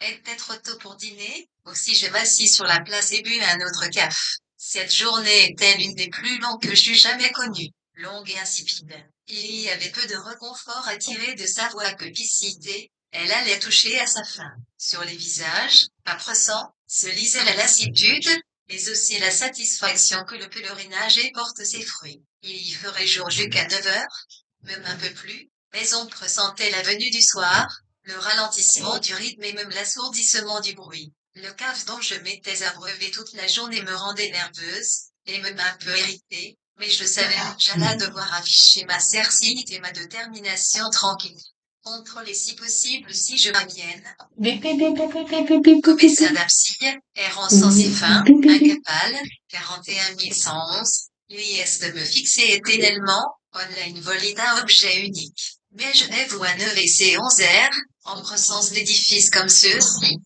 Était trop tôt pour dîner, aussi je m'assis sur la place et bus un autre café. Cette journée était l'une des plus longues que j'eus jamais connues, longue et insipide. Il y avait peu de réconfort à tirer de sa voix que piscité, elle allait toucher à sa fin. Sur les visages, papressants, se lisait la lassitude, mais aussi la satisfaction que le pèlerinage porte ses fruits. Il y ferait jour jusqu'à 9 heures, même un peu plus, mais on pressentait la venue du soir, le ralentissement du rythme et même l'assourdissement du bruit. Le caf dont je m'étais abreuvée toute la journée me rendait nerveuse, et même un peu irritée, mais je savais que j'allais devoir afficher ma certitude et ma détermination tranquille. Contrôler si possible si je m'amienne. Commissaire d'Apsille, errant sans si fin, incapable, 41111, l'IS de me fixer éternellement, online volida objet unique. Mais je vais vous à 9 et c'est 11 heures, en présence d'édifices comme ceux-ci,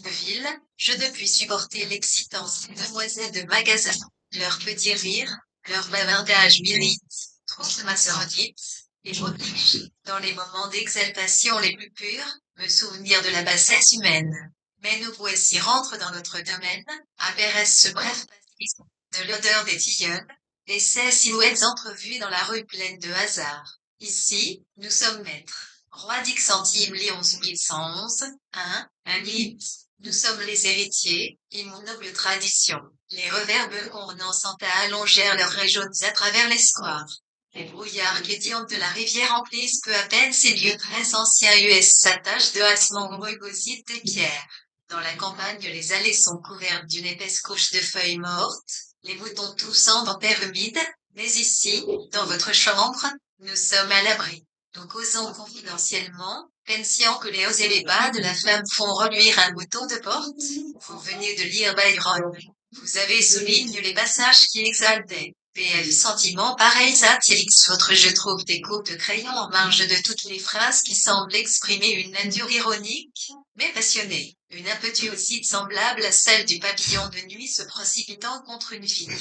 de ville, je ne puis supporter l'excitance des demoiselles de magasin, leurs petits rires, leur bavardage mérite, trop de ma sordide, et m'oblige, dans les moments d'exaltation les plus purs, me souvenir de la bassesse humaine. Mais nous voici rentrés dans notre domaine, apparaissent ce bref passage, de l'odeur des tilleuls, et ces silhouettes entrevues dans la rue pleine de hasard. Ici, nous sommes maîtres. Roi d'X centime Léon 1111, un lit. Nous sommes les héritiers, immunobles traditions. Les reverbes ornant Santa allongèrent leurs régions à travers les squares. Les brouillards guédillants de la rivière emplissent peu à peine ces lieux très anciens US s'attachent de hâtement rugosites des pierres. Dans la campagne, les allées sont couvertes d'une épaisse couche de feuilles mortes, les moutons toussant dans terre humide, mais ici, dans votre chambre, nous sommes à l'abri. Nous causons confidentiellement, pensant que les hauts et les bas de la femme font reluire un bouton de porte. Vous venez de lire Byron. Vous avez souligné les passages qui exaltaient. PL sentiments pareils à Télix. Votre je trouve des coupes de crayon en marge de toutes les phrases qui semblent exprimer une nature ironique, mais passionnée. Une impétuosité semblable à celle du papillon de nuit se précipitant contre une fille.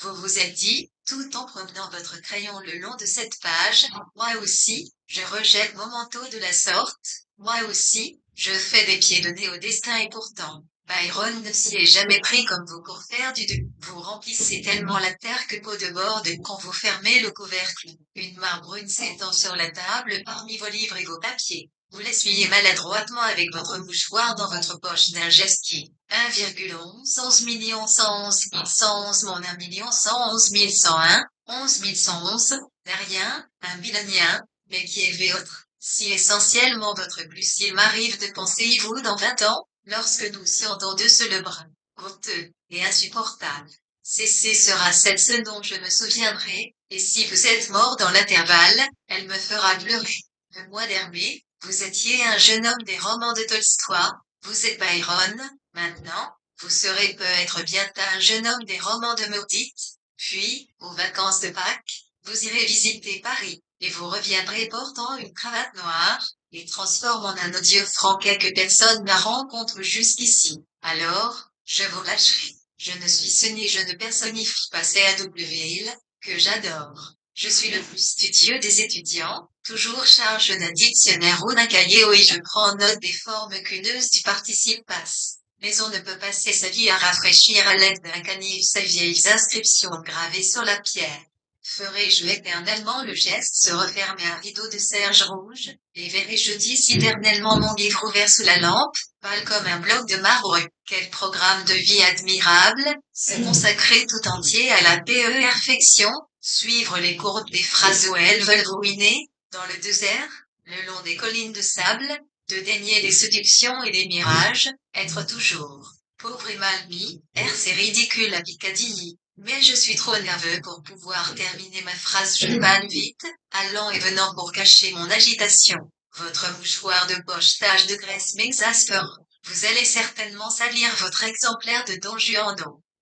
Vous vous êtes dit, tout en promenant votre crayon le long de cette page, moi aussi, je rejette mon manteau de la sorte, moi aussi, je fais des pieds de nez au destin et pourtant, Byron ne s'y est jamais pris comme vous pour faire du deux. Vous remplissez tellement la terre que peau de borde quand vous fermez le couvercle. Une main brune s'étend sur la table parmi vos livres et vos papiers. Vous l'essuyez maladroitement avec votre mouchoir dans votre poche d'un geste qui, 1,11, 11 millions 111 111 mon 1 million 111 101, 11 111, n'est rien, un bilonien, mais qui est votre. Si essentiellement votre plus s'il m'arrive de penser vous dans 20 ans, lorsque nous serons deux sous le bras, honteux et insupportable. Cessez sera celle ce dont je me souviendrai, et si vous êtes mort dans l'intervalle, elle me fera pleurer. Le mois dernier, vous étiez un jeune homme des romans de Tolstoï, vous êtes Byron, maintenant, vous serez peut-être bientôt un jeune homme des romans de Maudite, puis, aux vacances de Pâques, vous irez visiter Paris, et vous reviendrez portant une cravate noire, et transforme en un odieux franquet que personne n'a rencontré jusqu'ici. Alors, je vous lâcherai. Je ne suis ce ni je ne personnifie pas CAWL, que j'adore. Je suis le plus studieux des étudiants, toujours charge d'un dictionnaire ou d'un cahier où je prends note des formes cuneuses du participe passe. Mais on ne peut passer sa vie à rafraîchir à l'aide d'un canif ces vieilles inscriptions gravées sur la pierre. Ferai-je éternellement le geste se refermer un rideau de serge rouge, et verrai-je éternellement mon livre ouvert sous la lampe, pâle comme un bloc de marbre. Quel programme de vie admirable, se consacrer tout entier à la perfection, suivre les courbes des phrases où elles veulent ruiner, dans le désert, le long des collines de sable, de dénier les séductions et les mirages, être toujours pauvre et mal mis, c'est ridicule à Piccadilly. Mais je suis trop nerveux pour pouvoir terminer ma phrase. Je panne vite, allant et venant pour cacher mon agitation. Votre mouchoir de poche tache de graisse m'exaspère. Vous allez certainement salir votre exemplaire de Don Juan.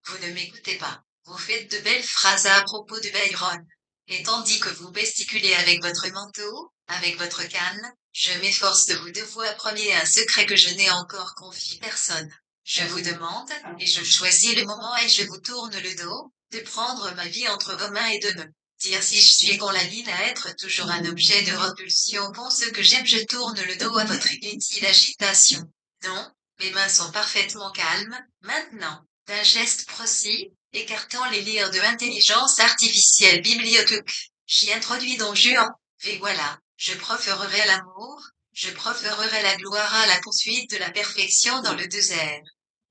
Vous ne m'écoutez pas. Vous faites de belles phrases à propos de Byron. Et tandis que vous besticulez avec votre manteau, avec votre canne, je m'efforce de vous devoir premier un secret que je n'ai encore confié personne. Je vous demande, et je choisis le moment et je vous tourne le dos, de prendre ma vie entre vos mains et de me dire si je suis condamnée à être toujours un objet de repulsion pour ce que j'aime. Je tourne le dos à votre inutile agitation. Non, mes mains sont parfaitement calmes, maintenant. D'un geste précis, écartant les lyres de intelligence artificielle bibliothèque, j'y introduis Don Juan, et voilà, je proférerai l'amour, je proférerai la gloire à la poursuite de la perfection dans le désert.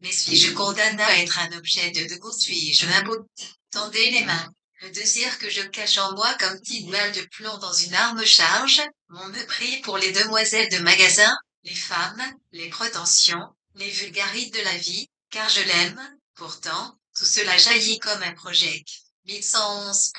Mais suis-je condamné à être un objet de dégoût? Suis-je un beau? Tendez les mains. Le désir que je cache en moi comme petite balle de plomb dans une arme charge, mon mépris pour les demoiselles de magasin, les femmes, les prétentions, les vulgarités de la vie, car je l'aime, pourtant, tout cela jaillit comme un project. 1111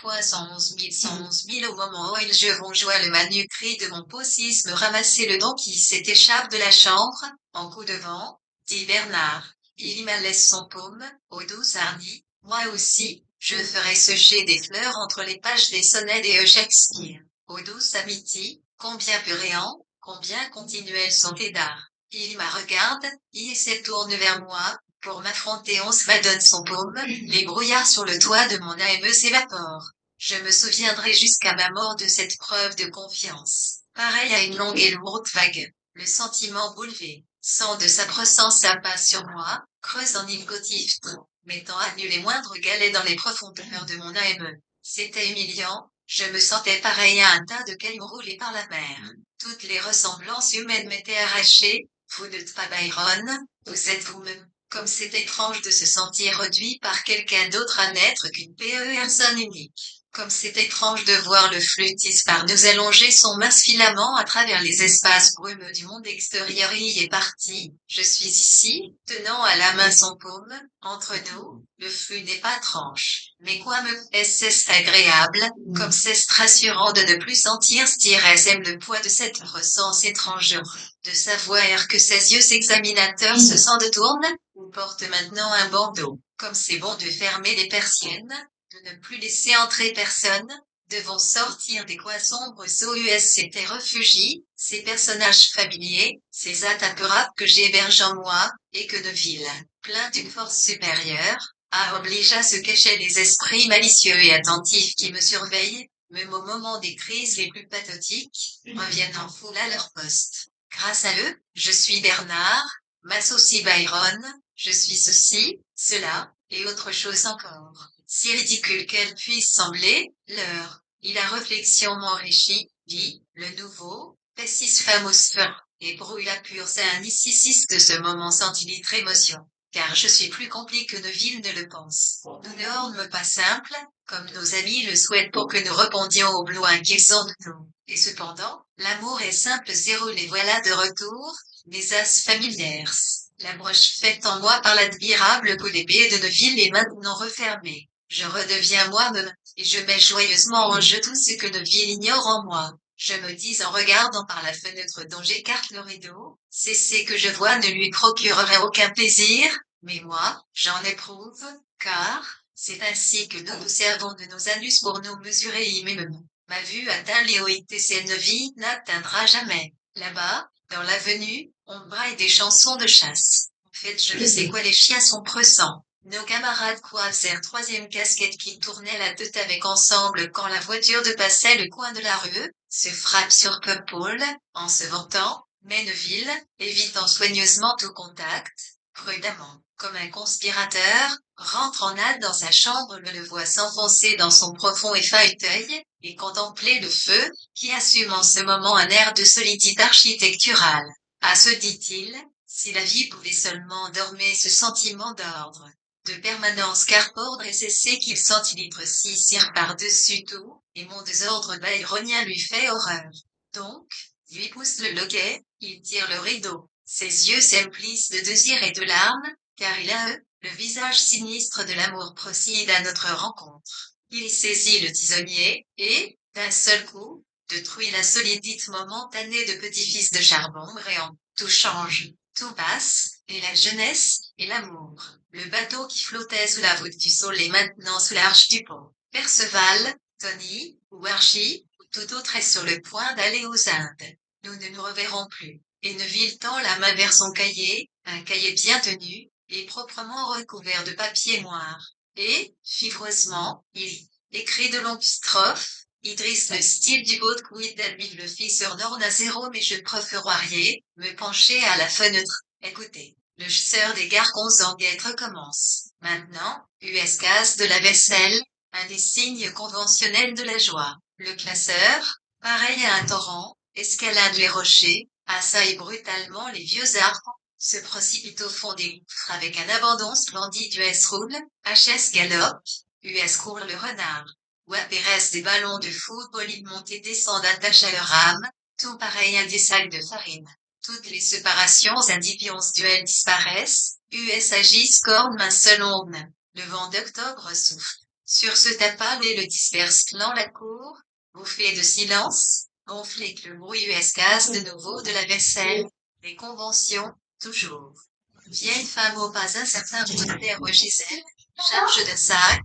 au moment où je joie le manuscrit de mon paucisme ramasser le don qui s'échappe de la chambre, en coup de vent, dit Bernard. Il y me laisse son paume, aux douces harnies, moi aussi, je ferai sécher des fleurs entre les pages des sonnets des Shakespeare. Aux douces amitiés, combien puréant, combien continuels sont tes dards. Il me regarde, il se tourne vers moi, pour m'affronter on se donne son paume, les brouillards sur le toit de mon âme s'évaporent. Je me souviendrai jusqu'à ma mort de cette preuve de confiance. Pareil à une longue et lourde vague. Le sentiment boulevé, sans de sa présence s'apasse sur moi, creuse en île gautif, mettant à nu les moindres galets dans les profondeurs de mon âme. C'était humiliant, je me sentais pareil à un tas de cailloux roulés par la mer. Toutes les ressemblances humaines m'étaient arrachées. Vous n'êtes pas Byron, vous êtes vous-même. Comme c'est étrange de se sentir réduit par quelqu'un d'autre à n'être qu'une personne unique. Comme c'est étrange de voir le flûtiste par nous allonger son mince filament à travers les espaces brumeux du monde extérieur. Il est parti. Je suis ici, tenant à la main son paume. Entre nous, le flux n'est pas tranche. Mais quoi me est-ce agréable, comme c'est rassurant de ne plus sentir aime le poids de cette ressence étrangère, de savoir que ses yeux examinateurs se s'en détournent, ou portent maintenant un bandeau, comme c'est bon de fermer les persiennes, de ne plus laisser entrer personne, devons sortir des coins sombres où s'étaient réfugiés, ces personnages familiers, ces attaperables que j'héberge en moi, et que Neville, plein d'une force supérieure, a obligé à se cacher les esprits malicieux et attentifs qui me surveillent, même au moment des crises les plus pathetiques, reviennent en foule à leur poste. Grâce à eux, je suis Bernard, m'associe Byron, je suis ceci, cela, et autre chose encore. Si ridicule qu'elle puisse sembler, la réflexion m'enrichit, dit, le nouveau, pessis famous et brouille la pure ici de ce moment centilitre émotion. Car je suis plus compliqué que Neville ne le pense. Nous ne ornons pas simple, comme nos amis le souhaitent pour que nous répondions au besoin qu'ils ont de nous. Et cependant, l'amour est simple zéro les voilà de retour, mes as familières. La broche faite en moi par l'admirable coup d'épée de Neville est maintenant refermée. Je redeviens moi-même, et je mets joyeusement en jeu tout ce que Neville ignore en moi. Je me dis en regardant par la fenêtre dont j'écarte le rideau, c'est que je vois ne lui procurerait aucun plaisir, mais moi, j'en éprouve, car, c'est ainsi que nous nous servons de nos anus pour nous mesurer immédiatement. Ma vue atteint les hautes et cette vie n'atteindra jamais. Là-bas, dans l'avenue, on braille des chansons de chasse. En fait, je ne sais quoi, les chiens sont pressants. Nos camarades croisèrent troisième casquette qui tournait la tête avec ensemble quand la voiture de passait le coin de la rue, se frappe sur Purple, en se vantant, mais Neville, évitant soigneusement tout contact, prudemment, comme un conspirateur, rentre en hâte dans sa chambre, le voit s'enfoncer dans son profond fauteuil, et contempler le feu, qui assume en ce moment un air de solidité architecturale. À ce dit-il, si la vie pouvait seulement dormir ce sentiment d'ordre, de permanence car ordre et cesser qu'il centilitre si cire par-dessus tout, et mon désordre byronien lui fait horreur. Donc, lui pousse le loquet, il tire le rideau. Ses yeux s'emplissent de désir et de larmes, car il a le visage sinistre de l'amour procède à notre rencontre. Il saisit le tisonnier, et, d'un seul coup, détruit la solidité momentanée de petit-fils de charbon bréant. Tout change, tout passe, et la jeunesse, et l'amour. Le bateau qui flottait sous la voûte du sol est maintenant sous l'arche du pont. Perceval, Tony, ou Archie, ou tout autre est sur le point d'aller aux Indes. Nous ne nous reverrons plus. Et Neville tend la main vers son cahier, un cahier bien tenu, et proprement recouvert de papier noir. Et, fibreusement, il écrit de longues strophes. Idriss le style du beau quid d'Albiv le fils orne à zéro mais je préférerais me pencher à la fenêtre. Écoutez, le chasseur des gargons en guette recommence. Maintenant, US casse de la vaisselle, un des signes conventionnels de la joie. Le classeur, pareil à un torrent, escalade les rochers, assaille brutalement les vieux arbres, se précipite au fond des gouffres avec un abandon splendide. US roule, HS galope, US court le renard. Wapérès des ballons de football ils montent et descendent attachés à leur âme, tout pareil à des sacs de farine. Toutes les séparations individuelles disparaissent, US agissent corne main seule onde. Le vent d'octobre souffle. Sur ce tapal et le disperse dans la cour, bouffée de silence, gonflé que le bruit US casse de nouveau de la vaisselle. Les conventions, toujours. Vieille femme au pas incertain terre Gisèle, charge de sac,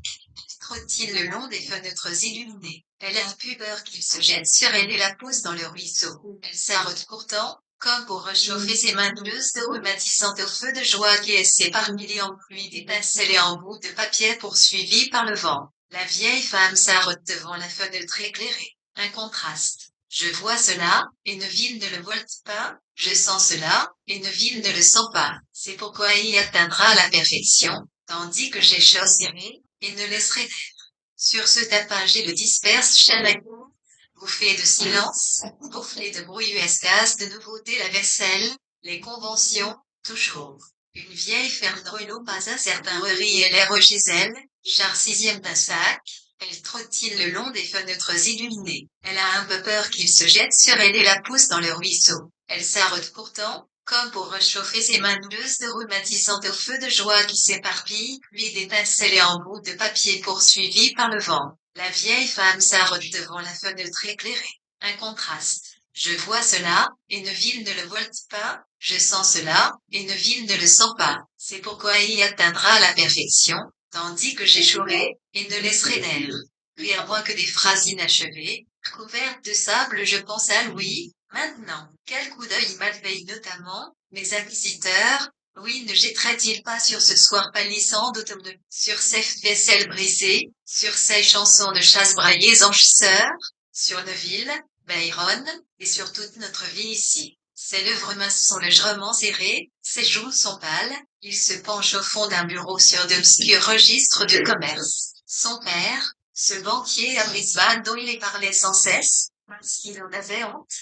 trottine le long des fenêtres illuminées. Elle a plus peur qu'il se jette sur elle et la pousse dans le ruisseau. Elle s'arrête pourtant, comme pour réchauffer ses mains douleuses de rhumatissantes au feu de joie qui s'éparpillent en pluie d'étincelles et en bouts de papier poursuivis par le vent. La vieille femme s'arrête devant la fenêtre éclairée. Un contraste. Je vois cela, et Neville ne le voit pas, je sens cela, et Neville ne le sent pas. C'est pourquoi il atteindra la perfection, tandis que j'ai chausséré, et ne laisserai d'air. Sur ce tapage et le disperse chalaco, bouffé de silence, boufflé de bruit US de nouveauté la vaisselle, les conventions, toujours. Une vieille ferme brûlot pas un certain rit et l'air chez elle, char sixième d'un sac, elle trottine le long des fenêtres illuminées. Elle a un peu peur qu'il se jette sur elle et la pousse dans le ruisseau. Elle s'arrête pourtant, comme pour réchauffer ses mains douleuses de rhumatissantes au feu de joie qui s'éparpillent, puis d'étincelles et en bouts de papier poursuivis par le vent. La vieille femme s'arrête devant la fenêtre éclairée. Un contraste. Je vois cela, et Neville ne le voit pas, je sens cela, et Neville ne le sent pas. C'est pourquoi il y atteindra la perfection, tandis que j'échouerai, et ne laisserai d'air. Puis à moins que des phrases inachevées, couvertes de sable je pense à Louis. Maintenant, quel coup d'œil malveille notamment, mes inquisiteurs, oui ne jetterait-il pas sur ce soir pâlissant d'automne, sur ces vaisselles brisées, sur ces chansons de chasse braillées en chasseur, sur Neville, Byron, et sur toute notre vie ici. Ses lèvres minces sont légèrement serrées, ses joues sont pâles, il se penche au fond d'un bureau sur d'obscurs registres de commerce. Son père, ce banquier à Brisbane dont il parlait sans cesse, parce qu'il en avait honte,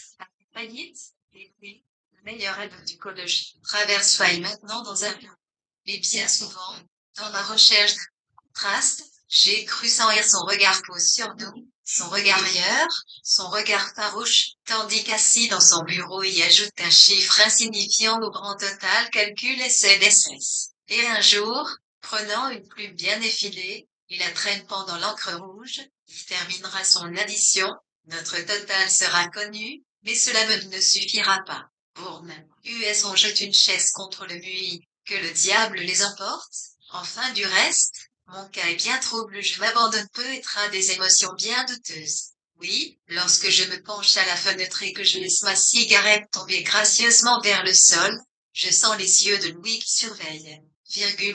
faillite, et puis, le meilleur élève du collège, traverse faille maintenant dans un bureau. Et bien souvent, dans ma recherche de contraste, j'ai cru sentir son regard pose sur nous, son regard rieur, son regard farouche, tandis qu'assis dans son bureau il ajoute un chiffre insignifiant au grand total calcul SS. Et un jour, prenant une plume bien effilée, il la traîne pendant l'encre rouge, il terminera son addition, notre total sera connu, mais cela ne suffira pas. Bourne, US on jette une chaise contre le buis, que le diable les emporte, enfin du reste, mon cas est bien trouble, je m'abandonne peu être à des émotions bien douteuses. Oui, lorsque je me penche à la fenêtre et que je laisse ma cigarette tomber gracieusement vers le sol, je sens les yeux de Louis qui surveillent.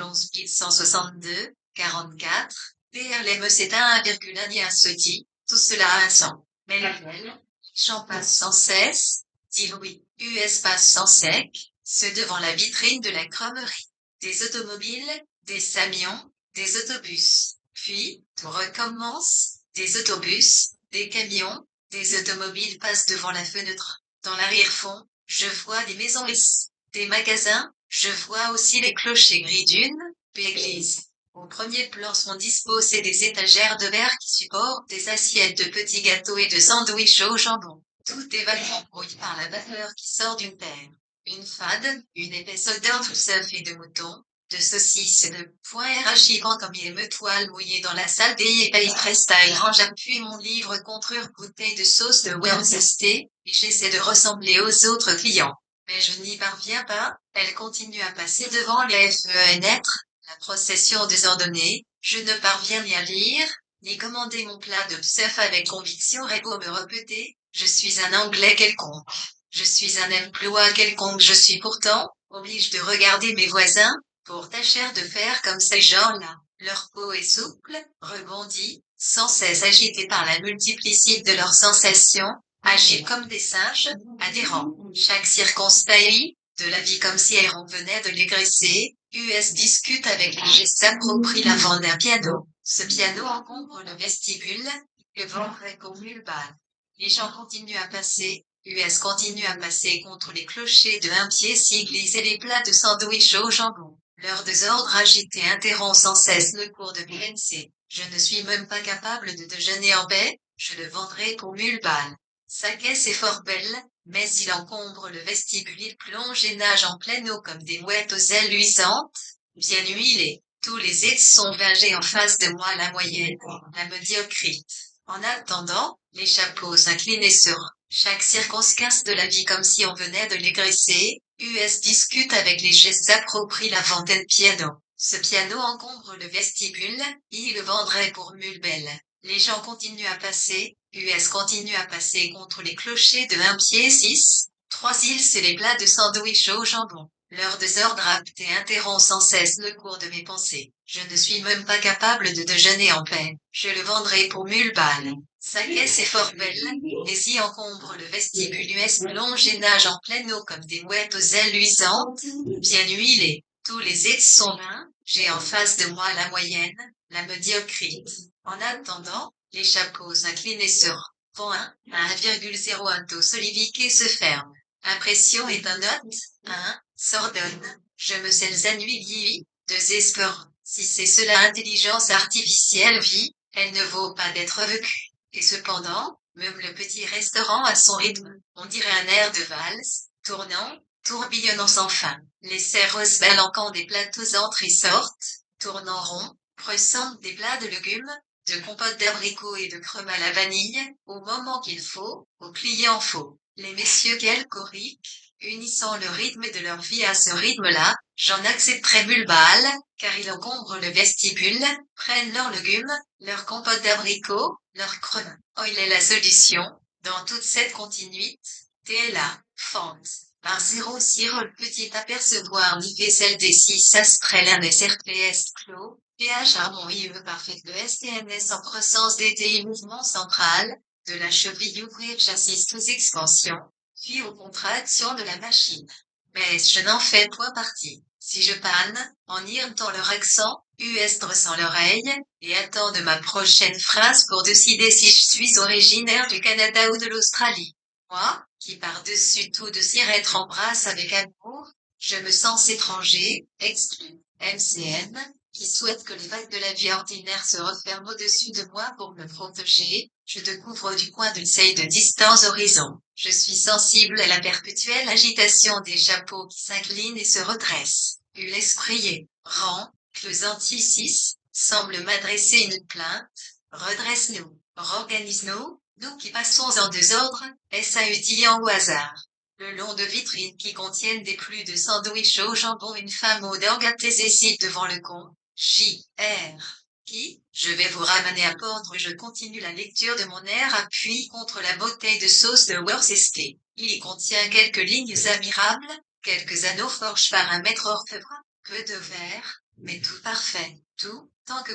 11 162, 44, PRLM s'éteint 1,1 se dit, tout cela a un sens. Mais lequel? J'en passe sans cesse, dit Louis. US passe sans sec, ceux devant la vitrine de la crèmerie. Des automobiles, des camions, des autobus. Puis, tout recommence, des autobus, des camions, des automobiles passent devant la fenêtre. Dans l'arrière-fond, je vois des maisons lisses, des magasins, je vois aussi les clochers gris d'une église. Au premier plan sont disposées des étagères de verre qui supportent des assiettes de petits gâteaux et de sandwichs au jambon. Tout est vaguement brouillé par la vapeur qui sort d'une terre. Une fade, une épaisse odeur de bœuf et de mouton, de saucisses et de poings arachivant comme il me toile mouillée dans la salle des pays Presta et range appuie mon livre contre une bouteille de sauce de Worcester, et j'essaie de ressembler aux autres clients. Mais je n'y parviens pas, elle continue à passer devant les fenêtres, la procession désordonnée, je ne parviens ni à lire, ni commander mon plat de bœuf avec conviction et pour me répéter, je suis un Anglais quelconque. Je suis un emploi quelconque, je suis pourtant, oblige de regarder mes voisins, pour tâcher de faire comme ces gens-là. Leur peau est souple, rebondie, sans cesse agitée par la multiplicité de leurs sensations, agiles comme des singes, adhérents. Chaque circonstance de la vie comme si Aaron venait de les graisser. US discute avec les gestes s'approprie l'avant d'un piano. Ce piano encombre le vestibule, le vent récommule bal. Les gens continuent à passer. US continue à passer contre les clochers de un pied s'y et les plats de sandwich au jambon. Leur désordre agité interrompt sans cesse le cours de PNC. Je ne suis même pas capable de déjeuner en paix, je le vendrai pour 1000 balles. Sa caisse est fort belle, mais il encombre le vestibule, il plonge et nage en pleine eau comme des mouettes aux ailes luisantes, bien huilées. Tous les ex sont vingés en face de moi la moyenne, la médiocrité. En attendant, les chapeaux s'inclinaient sur chaque circonstance de la vie comme si on venait de les graisser. US discute avec les gestes approprient la vingtaine piano. Ce piano encombre le vestibule, il le vendrait pour 1000 belles. Les gens continuent à passer, US continue à passer contre les clochers de un pied 6, 3 îles c'est les plats de sandwich au jambon. Leur désordre apté interrompt sans cesse le cours de mes pensées. Je ne suis même pas capable de déjeuner en paix. Je le vendrai pour 1000 balles. Sa caisse est fort belle, mais y encombre le vestibule US plonge et nage en pleine eau comme des mouettes aux ailes luisantes, bien huilées. Tous les ex sont là, j'ai en face de moi la moyenne, la médiocrité. En attendant, les chapeaux inclinés sur vont 1 à 1,01 taux solivique se ferme. Impression est un note, 1, s'ordonne. Je me sais ennuyé, désespère. Si c'est cela intelligence artificielle vit, elle ne vaut pas d'être vécue. Et cependant, même le petit restaurant a son rythme. On dirait un air de valse, tournant, tourbillonnant sans fin. Les serreuses balanquant des plateaux entrent et sortent, tournant rond, ressemblent des plats de légumes, de compote d'abricots et de crème à la vanille, au moment qu'il faut, au client faut. Les messieurs calcoriques, unissant le rythme de leur vie à ce rythme-là, j'en accepterai 1000 balles, car ils encombrent le vestibule, prennent leurs légumes, leur compote d'abricots, leur crème. Oh, il est la solution, dans toute cette continuité, t'es là, fente. Par 0 le petit apercevoir ni vaisselle des 6 astrel des SRPS clos, PH Armon IE parfait de STNS en croissance DTI mouvement central, de la cheville ouvrir j'assiste aux expansions, puis aux contractions de la machine. Mais je n'en fais point partie. Si je panne, en irritant leur accent, US dressant l'oreille, et attendent ma prochaine phrase pour décider si je suis originaire du Canada ou de l'Australie. Moi, qui par-dessus tout de être embrasse avec amour, je me sens étranger, exclu. MCN, qui souhaite que les vagues de la vie ordinaire se referment au-dessus de moi pour me protéger, je découvre du coin d'une seille de distance horizon. Je suis sensible à la perpétuelle agitation des chapeaux qui s'inclinent et se redressent. L'esprit rend, Closanti 6, semble m'adresser une plainte. Redresse-nous, organise-nous, nous qui passons en désordre, SAUDIant au hasard. Le long de vitrines qui contiennent des plus de sandwich au jambon, une femme aux dents gâtées hésite devant le con. J.R. Qui, je vais vous ramener à Pordre. Je continue la lecture de mon air appuie contre la bouteille de sauce de Worcester. Il y contient quelques lignes admirables, quelques anneaux forgés par un maître orfèvre, peu de vers, mais tout parfait, tout, tant que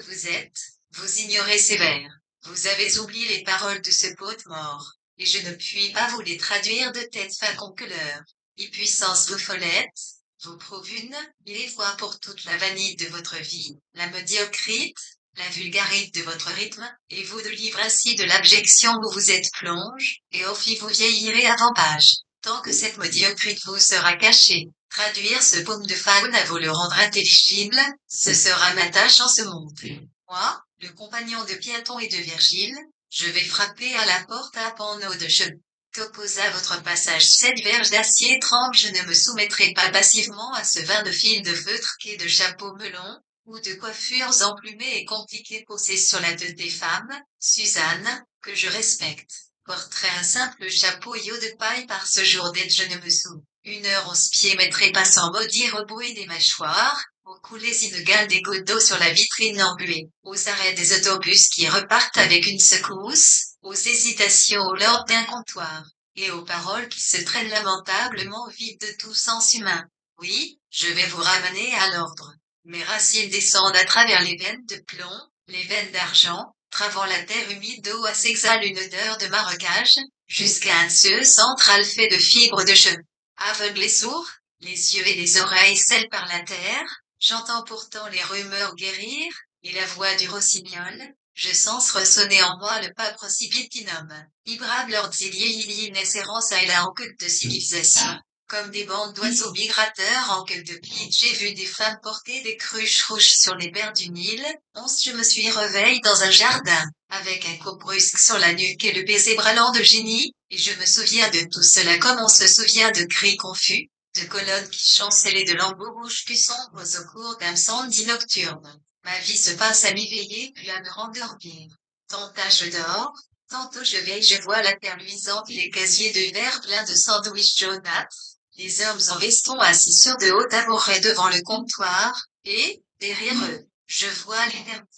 vous ignorez ces vers. Vous avez oublié les paroles de ce poète mort, et je ne puis pas vous les traduire de tête fin conqueleur. Et puissance vos follettes, vous prouve il est fois pour toute la vanité de votre vie, la médiocrité, la vulgarité de votre rythme, et vous de livre ainsi de l'abjection où vous êtes plonge, et au fil vous vieillirez avant page. Tant que cette médiocrité vous sera cachée, traduire ce poème de faune à vous le rendre intelligible, ce sera ma tâche en ce monde. Moi, le compagnon de Platon et de Virgile, je vais frapper à la porte à panneau de je t'oppose à votre passage cette verge d'acier tremble, je ne me soumettrai pas passivement à ce vin de fil de feutre et de chapeaux melons, ou de coiffures emplumées et compliquées posées sur la tête des femmes. Suzanne, que je respecte, porterait un simple chapeau de paille par ce jour d'être je ne me sous. 1h11 pieds mettrait pas sans maudire au bruit des mâchoires, aux coulées inégales des gouttes d'eau sur la vitrine embuée, aux arrêts des autobus qui repartent avec une secousse, aux hésitations au lord d'un comptoir, et aux paroles qui se traînent lamentablement vides de tout sens humain. Oui, je vais vous ramener à l'ordre. Mes racines descendent à travers les veines de plomb, les veines d'argent, travant la terre humide d'eau à s'exhale une odeur de marécage, jusqu'à un cieux central fait de fibres de cheveux. Aveugle et sourd, les yeux et les oreilles scellés par la terre, j'entends pourtant les rumeurs guérir, et la voix du rossignol, je sens ressonner en moi le pas precipitinum. Ibrab lord Zilli naissent errance et là en quête de civilisation. Comme des bandes d'oiseaux migrateurs en queue de pie, j'ai vu des femmes porter des cruches rouges sur les berges du Nil. Je me suis réveillé dans un jardin, avec un coup brusque sur la nuque et le baiser brûlant de génie, et je me souviens de tout cela comme on se souvient de cris confus, de colonnes qui chancelaient de lambeaux rouges plus sombres au cours d'un samedi nocturne. Ma vie se passe à m'éveiller puis à me rendormir. Tantôt je dors, tantôt je veille, je vois la terre luisante, les casiers de verre pleins de sandwichs jaunâtres, les hommes en veston assis sur de hauts tabourets devant le comptoir, et, derrière eux, je vois les termites.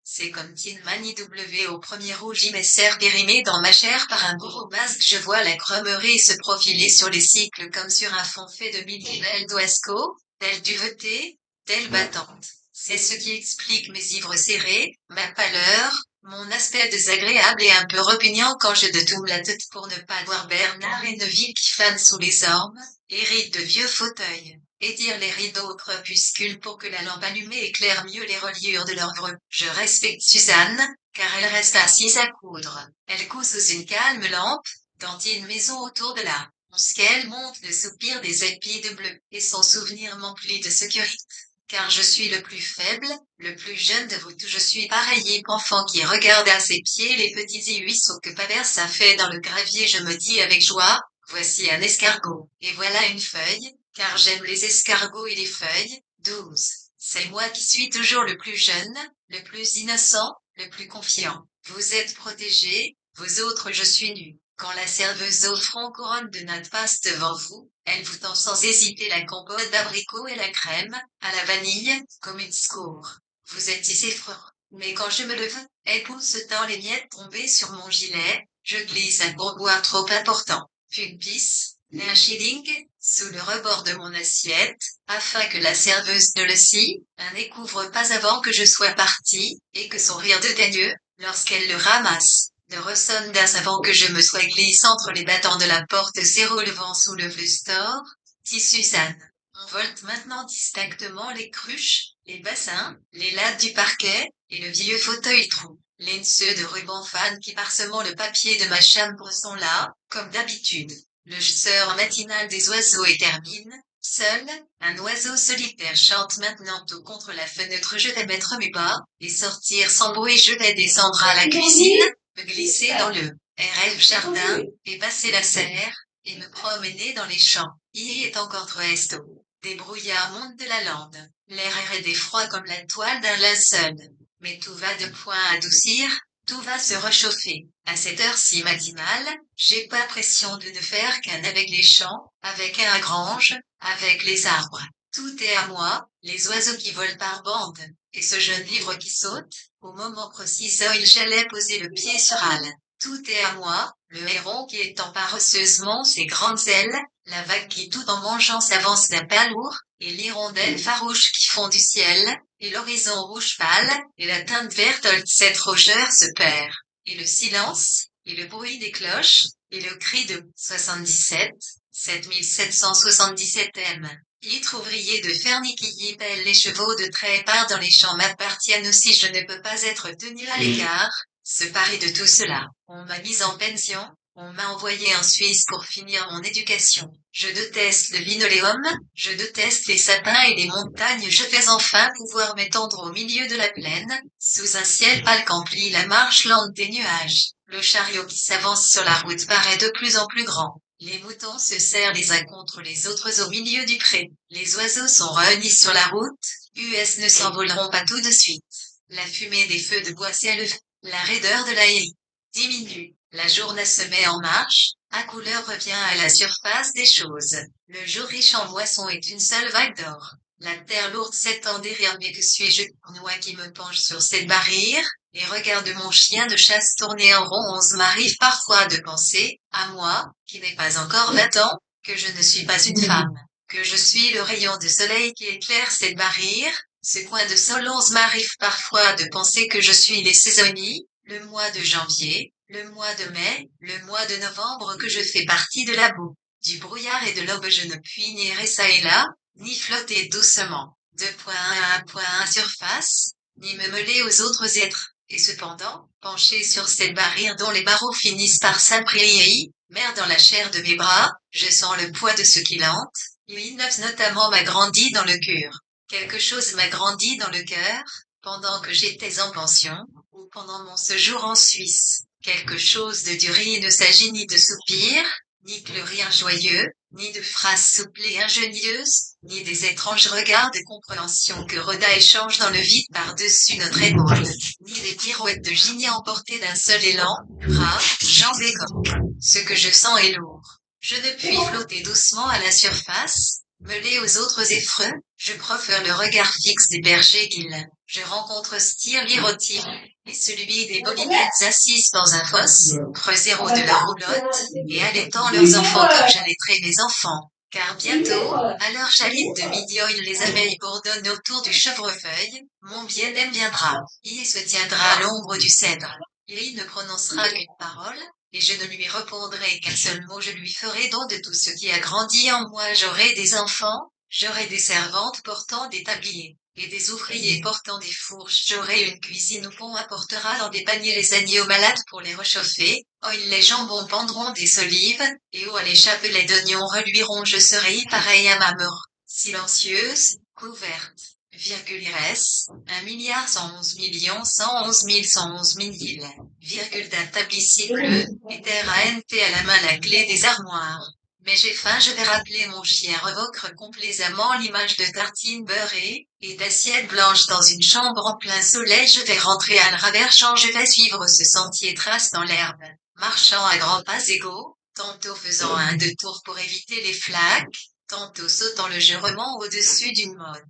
C'est comme Tin Mani W au premier rouge m'essert périmé dans ma chair par un gros masque, je vois la crèmerie se profiler sur les cycles comme sur un fond fait de mille d'Oasco, telle duvetée, telle battante. C'est ce qui explique mes ivres serrés, ma pâleur, mon aspect désagréable et un peu repugnant quand je détourne la tête pour ne pas voir Bernard et Neville qui fanent sous les ormes, héritent de vieux fauteuils, étirent les rideaux au crépuscule pour que la lampe allumée éclaire mieux les reliures de leurs vreux. Je respecte Suzanne, car elle reste assise à coudre. Elle coud sous une calme lampe, dans une maison autour de la qu'elle monte le soupir des épis de bleu, et son souvenir m'emplit de sécurité. Car je suis le plus faible, le plus jeune de vous tous, je suis pareil enfant qui regarde à ses pieds les petits ruisseaux que Paverse a fait dans le gravier, je me dis avec joie, voici un escargot, et voilà une feuille, car j'aime les escargots et les feuilles. 12. C'est moi qui suis toujours le plus jeune, le plus innocent, le plus confiant. Vous êtes protégés, vous autres je suis nu. Quand la serveuse au front couronne de nattes passe devant vous, elle vous tend sans hésiter la compote d'abricot et la crème, à la vanille, comme une scoure. Vous êtes si effrayant. Mais quand je me lève, elle pousse dans les miettes tombées sur mon gilet, je glisse un pourboire trop important, puis une pisse, et un shilling, sous le rebord de mon assiette, afin que la serveuse ne le scie, un découvre pas avant que je sois parti, et que son rire dédaigneux, lorsqu'elle le ramasse, ne ressonne d'un avant que je me sois glissé entre les battants de la porte zéro le vent sous le bleu store, dit Suzanne. On volte maintenant distinctement les cruches, les bassins, les lattes du parquet, et le vieux fauteuil trou. Les nœuds de ruban fan qui parsemant le papier de ma chambre sont là, comme d'habitude. Le seur matinal des oiseaux et termine. Seul, un oiseau solitaire chante maintenant tout contre la fenêtre. Je vais mettre mes bas, et sortir sans bruit. Je vais descendre à la cuisine, me glisser dans le RF jardin, et passer la serre, et me promener dans les champs. Il est encore trop esto. Des brouillards montent de la lande. L'air est raide et froid comme la toile d'un linceul. Mais tout va de point à adoucir, tout va se réchauffer. À cette heure-ci matinale, j'ai pas pression de ne faire qu'un avec les champs, avec un grange, avec les arbres. Tout est à moi, les oiseaux qui volent par bande, et ce jeune livre qui saute, au moment précis où il j'allais poser le pied sur Al. Tout est à moi, le héron qui étend paresseusement ses grandes ailes, la vague qui tout en mangeant s'avance d'un pas lourd, et l'hirondelle farouche qui fond du ciel, et l'horizon rouge pâle, et la teinte verte de cette rougeur se perd, et le silence, et le bruit des cloches, et le cri de 77, 7777 M. Litre ouvrier de Ferny qui y pèle les chevaux de Trépart dans les champs m'appartiennent aussi, je ne peux pas être tenu à l'écart, se parer de tout cela. On m'a mise en pension, on m'a envoyé en Suisse pour finir mon éducation. Je déteste le linoléum, je déteste les sapins et les montagnes. Je vais enfin pouvoir m'étendre au milieu de la plaine, sous un ciel pâle qu'emplit la marche lente des nuages. Le chariot qui s'avance sur la route paraît de plus en plus grand. Les moutons se serrent les uns contre les autres au milieu du pré. Les oiseaux sont réunis sur la route, US ne s'envoleront pas tout de suite. La fumée des feux de bois s'élève, la raideur de la haie diminue. La journée se met en marche, à couleur revient à la surface des choses. Le jour riche en moisson est une seule vague d'or. La terre lourde s'étend derrière mais que suis-je, moi qui me penche sur cette barrière, et regarde mon chien de chasse tourner en rond. M'arrive parfois de penser, à moi, qui n'ai pas encore 20 ans, que je ne suis pas une femme, que je suis le rayon de soleil qui éclaire cette barrière, Ce coin de Solons m'arrive parfois de penser que je suis les saisonniers, le mois de janvier, le mois de mai, le mois de novembre que je fais partie de la boue, du brouillard et de l'aube je ne puis ni errer çà et là, ni flotter doucement, de point à point à surface, ni me mêler aux autres êtres. Et cependant, penché sur cette barrière dont les barreaux finissent par s'apprier, mer dans la chair de mes bras, je sens le poids de ce qui lente, Louis IX notamment m'a grandi dans le cœur. Quelque chose m'a grandi dans le cœur, pendant que j'étais en pension, ou pendant mon séjour en Suisse. Quelque chose de dur et il ne s'agit ni de soupirs, ni de rires joyeux, ni de phrases souples et ingénieuses, ni des étranges regards de compréhension que Rhoda échange dans le vide par-dessus notre épaule, ni des pirouettes de génie emportées d'un seul élan, bras, jambes et corps. Ce que je sens est lourd. Je ne puis flotter doucement à la surface, mêlé aux autres effreux, je profère le regard fixe des bergers guiles. Je rencontre Styr l'Iroti, et celui des bolinettes assises dans un fosse, creusé au de leur roulotte, et allaitant leurs enfants comme j'allaiterai mes enfants. Car bientôt, à l'heure chalide de midi, les abeilles bourdonnent autour du chevrefeuille, mon bien-aimé viendra, il se tiendra à l'ombre du cèdre. Il ne prononcera qu'une parole, et je ne lui répondrai qu'un seul mot, je lui ferai don de tout ce qui a grandi en moi, j'aurai des enfants, j'aurai des servantes portant des tabliers, et des ouvriers portant des fourches, j'aurai une cuisine où on apportera dans des paniers les agneaux malades pour les réchauffer, où les jambons pendront des solives, et où les chapelets d'oignons reluiront, je serai pareil à ma mort, silencieuse, couverte. S, 1,111,111,111,000, virgule d'un tablier bleu, et TRANT à la main la clé des armoires. Mais j'ai faim, je vais rappeler mon chien revoque complaisamment l'image de tartines beurrées, et d'assiettes blanches dans une chambre en plein soleil, je vais rentrer à Raverchamp, je vais suivre ce sentier trace dans l'herbe, marchant à grands pas égaux, tantôt faisant un détour pour éviter les flaques, tantôt sautant légèrement au-dessus d'une motte.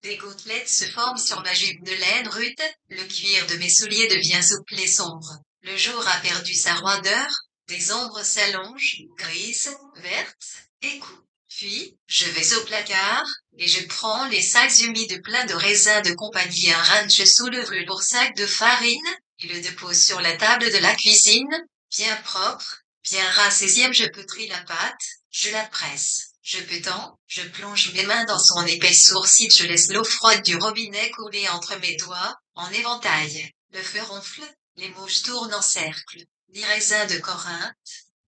Des gouttelettes se forment sur ma jupe de laine rude, le cuir de mes souliers devient souple et sombre. Le jour a perdu sa roideur, des ombres s'allongent, grises, vertes, et coupent. Puis, je vais au placard, et je prends les sacs humides pleins de raisins de compagnie, un ranch sous le ruban sac de farine, et le dépose sur la table de la cuisine, bien propre, bien ras. 16e, je peutris la pâte, je la presse. Je pétends, je plonge mes mains dans son épais sourcil, je laisse l'eau froide du robinet couler entre mes doigts, en éventail. Le feu ronfle, les mouches tournent en cercle. Des raisins de Corinthe,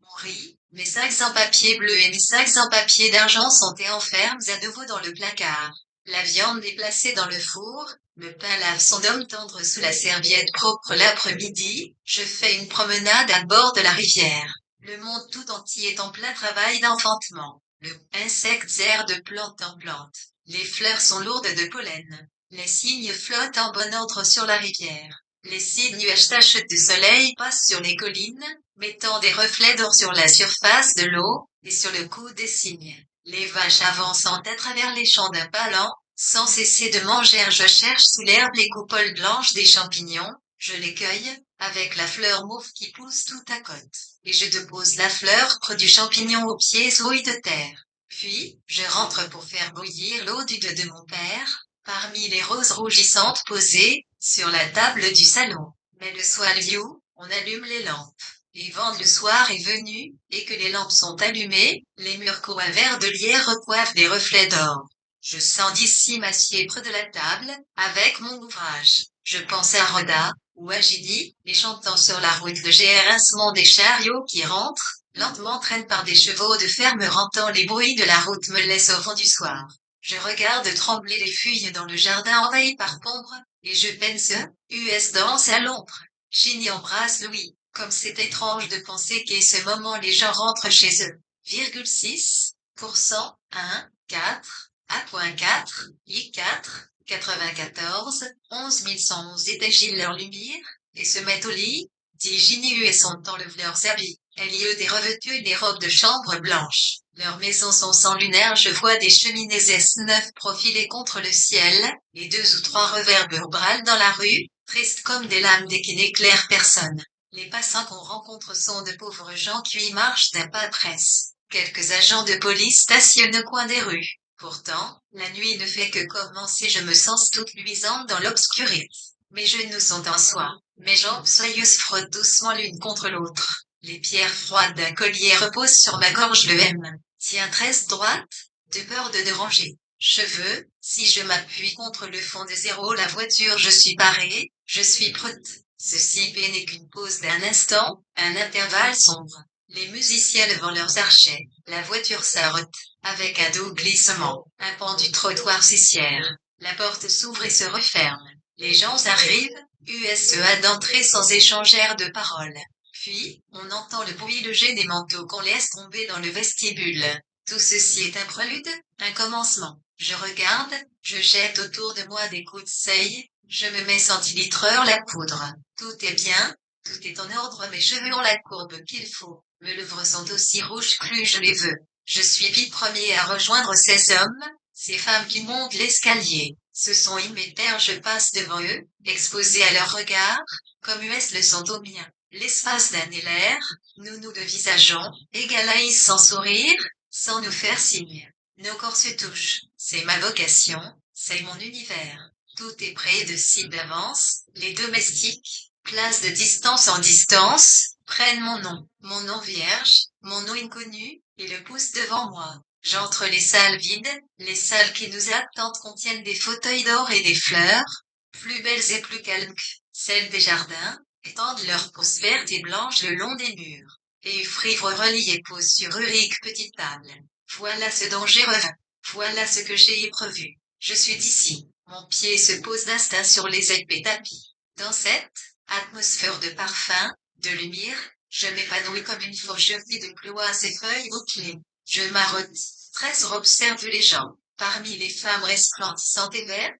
mon riz, mes sacs en papier bleu et mes sacs en papier d'argent sont enfermés à nouveau dans le placard. La viande est placée dans le four, le pain lave son homme tendre sous la serviette propre l'après-midi, je fais une promenade à bord de la rivière. Le monde tout entier est en plein travail d'enfantement. Le insecte erre de plante en plante. Les fleurs sont lourdes de pollen. Les cygnes flottent en bon ordre sur la rivière. Les 6 nuages tachés de soleil passent sur les collines, mettant des reflets d'or sur la surface de l'eau, et sur le cou des cygnes. Les vaches avançant à travers les champs d'un pas lent, sans cesser de manger, je cherche sous l'herbe les coupoles blanches des champignons, je les cueille, avec la fleur mauve qui pousse tout à côte, et je dépose la fleur près du champignon aux pieds souillés de terre. Puis, je rentre pour faire bouillir l'eau du de mon père, parmi les roses rougissantes posées, sur la table du salon. Mais le soir vieux, on allume les lampes. Et quand le soir est venu, et que les lampes sont allumées, les murs couverts de lierre recoiffent des reflets d'or. Je sens d'ici m'assieds près de la table, avec mon ouvrage. Je pense à Rhoda, ou à Gilly, et chantant sur la route le gérancement des chariots qui rentrent, lentement traînent par des chevaux de ferme rentant les bruits de la route me laissent au vent du soir. Je regarde trembler les feuilles dans le jardin envahi par pombre, et je pense, US danse à l'ombre. Ginny embrasse Louis, comme c'est étrange de penser qu'à ce moment les gens rentrent chez eux. 6%, 1, 4, A.4, I4, 94, 11111 étagent leur lumière, et se mettent au lit, dit Ginny et son temps leurs habits. Elle y eut des revêtus des robes de chambre blanches. Leurs maisons sont sans lunaire, je vois des cheminées S9 profilées contre le ciel, et 2 ou 3 réverbères dans la rue, tristes comme des lames dès qui n'éclairent personne. Les passants qu'on rencontre sont de pauvres gens qui y marchent d'un pas presse. Quelques agents de police stationnent au coin des rues. Pourtant, la nuit ne fait que commencer, je me sens toute luisante dans l'obscurité. Mes genoux sont en soie, mes jambes soyeuses frottent doucement l'une contre l'autre. Les pierres froides d'un collier reposent sur ma gorge le M. Tiens tresse droite, de peur de déranger. Cheveux, si je m'appuie contre le fond de zéro la voiture je suis parée, je suis prête. Ceci n'est qu'une pause d'un instant, un intervalle sombre. Les musiciens levant leurs archets, la voiture s'arrête, avec un doux glissement, un pan du trottoir s'essière. La porte s'ouvre et se referme. Les gens arrivent, USEA d'entrée sans échanger de paroles. Puis, on entend le bruit léger des manteaux qu'on laisse tomber dans le vestibule. Tout ceci est un prélude, un commencement. Je regarde, je jette autour de moi des coups de seille, je me mets centilitreur la poudre. Tout est bien, tout est en ordre, mes cheveux ont la courbe qu'il faut. Mes lèvres sont aussi rouges que je les veux. Je suis vite premier à rejoindre ces hommes, ces femmes qui montent l'escalier. Ce sont mes pères, je passe devant eux, exposés à leur regard, comme US le sont au mien. L'espace d'un élair, nous nous devisageons, égalaïs sans sourire, sans nous faire signe. Nos corps se touchent, c'est ma vocation, c'est mon univers. Tout est prêt de ci d'avance, les domestiques, place de distance en distance, prennent mon nom vierge, mon nom inconnu, et le poussent devant moi. J'entre les salles vides, les salles qui nous attendent contiennent des fauteuils d'or et des fleurs, plus belles et plus calmes que celles des jardins, étendent leurs pousses vertes et blanches le long des murs, et frivres reliés posent sur Urique petite table. Voilà ce dont j'ai rêvé, voilà ce que j'ai éprouvé. Je suis d'ici, mon pied se pose d'instinct sur les épais tapis. Dans cette atmosphère de parfum, de lumière, je m'épanouis comme une fauche de ploie à ses feuilles bouclées. Je m'arrête, stress observe les gens. Parmi les femmes resplendissantes et vertes,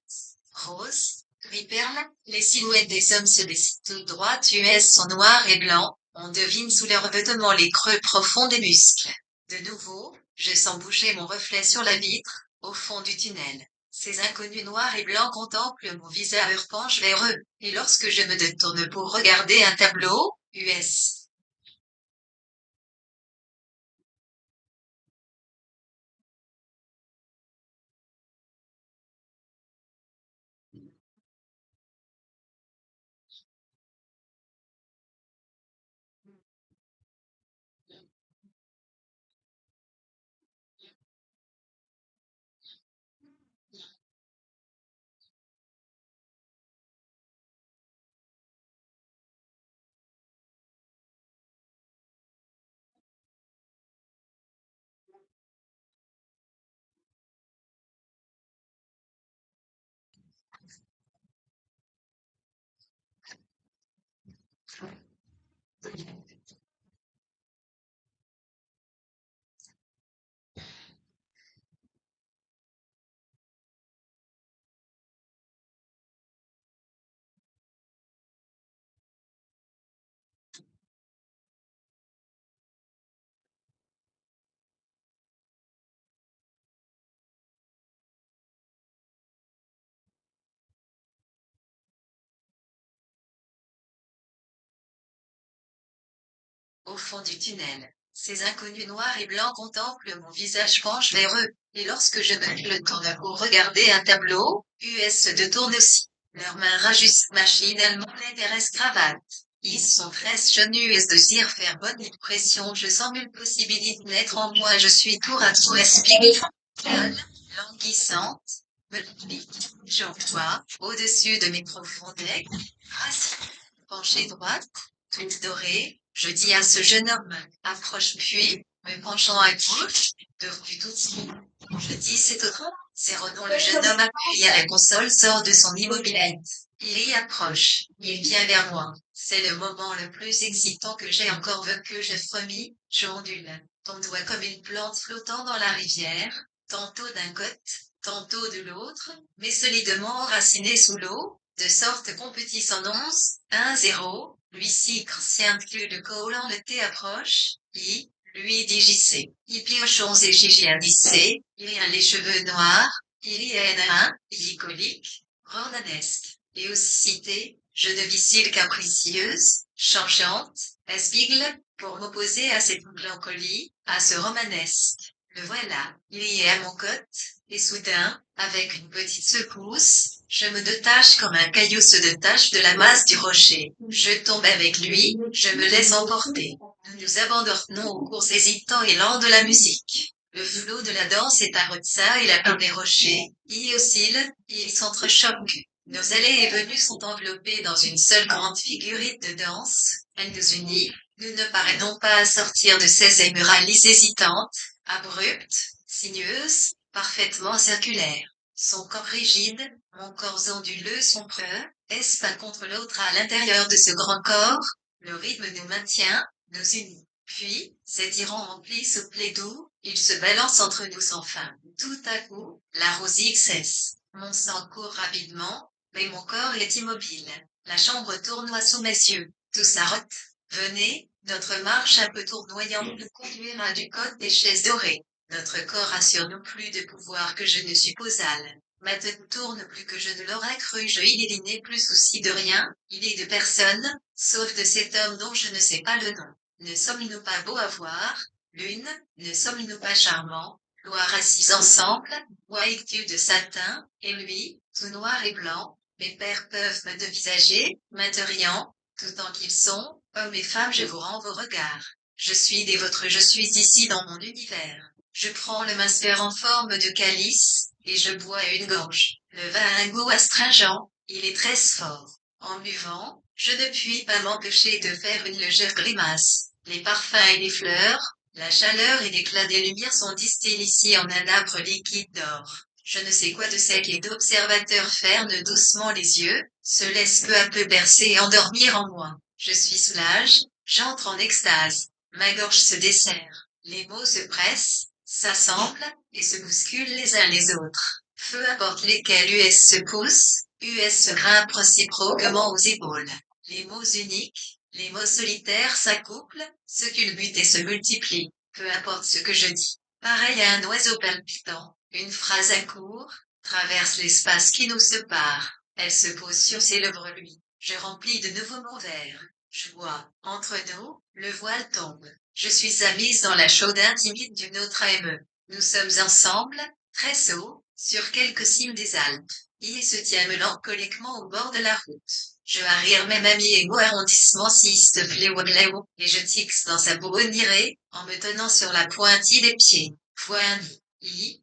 roses, gris perles, les silhouettes des hommes se dessinent tout droit. US sont noirs et blancs, on devine sous leurs vêtements les creux profonds des muscles. De nouveau, je sens bouger mon reflet sur la vitre, au fond du tunnel. Ces inconnus noirs et blancs contemplent mon visage penche vers eux, et lorsque je me détourne pour regarder un tableau, US. Au fond du tunnel, ces inconnus noirs et blancs contemplent mon visage penche vers eux, et lorsque je me tourne pour regarder un tableau, US se détourne aussi. Leurs mains rajustent machinalement l'intéresse cravate. Ils sont très chenus de dire faire bonne impression. Je sens mille possibilités naître en moi. Je suis tour à tour espérée, languissante, me pique, j'emploie, au-dessus de mes profondeurs, grâce, penchée droite, toute dorée, je dis à ce jeune homme, approche puis, me penchant à gauche, de rue tout de suite. Je dis c'est autre. C'est Renaud le jeune homme appuyé à la console sort de son immobilité. Il y approche. Il vient vers moi. C'est le moment le plus excitant que j'ai encore vécu. Je frémis, j'ondule. Ton doigt comme une plante flottant dans la rivière, tantôt d'un côté, tantôt de l'autre, mais solidement enraciné sous l'eau, de sorte qu'on peut y s'annonce, 1-0, lui si Christian que le collant le thé approche, lui dit JC. Il piochons et Gigi indicé, il y a les cheveux noirs, il y a un, icolique, romanesque, et aussi cité, je de vicile capricieuse, changeante, espiègle, pour m'opposer à cette mélancolie, à ce romanesque. Le voilà, lié à mon côte, et soudain, avec une petite secousse, je me détache comme un caillou se détache de la masse du rocher. Je tombe avec lui, je me laisse emporter. Nous nous abandonnons aux courses hésitants et lents de la musique. Le flot de la danse est à Rotsa et la comme les rochers, y oscille, y s'entrechoquent. Nos allées et venues sont enveloppées dans une seule grande figurine de danse. Elle nous unit. Nous ne parvenons pas à sortir de ces émurales hésitantes, abruptes, sinueuses, parfaitement circulaires. Son corps rigide, mon corps onduleux sont prêts, est-ce l'un contre l'autre à l'intérieur de ce grand corps? Le rythme nous maintient, nous unit. Puis, s'étirant empli sous plaid doux, il se balance entre nous sans fin. Tout à coup, la rosique cesse. Mon sang court rapidement, mais mon corps est immobile. La chambre tournoie sous mes yeux. Tout s'arrête. Venez, notre marche un peu tournoyante nous conduira du côté des chaises dorées. Notre corps a sur nous plus de pouvoir que je ne supposal. Ma tête tourne plus que je ne l'aurais cru. Il n'est plus souci de rien, il est de personne, sauf de cet homme dont je ne sais pas le nom. Ne sommes-nous pas beaux à voir, l'une, ne sommes-nous pas charmants, loire assis ensemble, bois étus de satin, et lui, tout noir et blanc, mes pères peuvent me devisager, m'interiant, tout en qu'ils sont, hommes et femmes, je vous rends vos regards. Je suis des vôtres, je suis ici dans mon univers. Je prends le masper en forme de calice, et je bois à une gorge. Le vin a un goût astringent, il est très fort. En buvant, je ne puis pas m'empêcher de faire une légère grimace. Les parfums et les fleurs, la chaleur et l'éclat des lumières sont distillés ici en un âpre liquide d'or. Je ne sais quoi de sec et d'observateur ferme doucement les yeux, se laisse peu à peu bercer et endormir en moi. Je suis soulage, j'entre en extase. Ma gorge se desserre. Les mots se pressent, s'assemblent, et se bousculent les uns les autres. Peu importe lesquels US se poussent, US se grimpe réciproquement aux épaules. Les mots uniques, les mots solitaires s'accouplent, se culbutent et se multiplient. Peu importe ce que je dis. Pareil à un oiseau palpitant, une phrase à court, traverse l'espace qui nous sépare. Elle se pose sur ses lèvres lui. Je remplis de nouveau mon verre. Je bois. Entre nous, le voile tombe. Je suis amise dans la chaude intimide d'une autre AME. Nous sommes ensemble, très haut, sur quelques cimes des Alpes. Il se tient mélancoliquement au bord de la route. Je arrière même ami et arrondissement 6 de Fléau, et je tixe dans sa bourronnerie, en me tenant sur la pointille des pieds. Point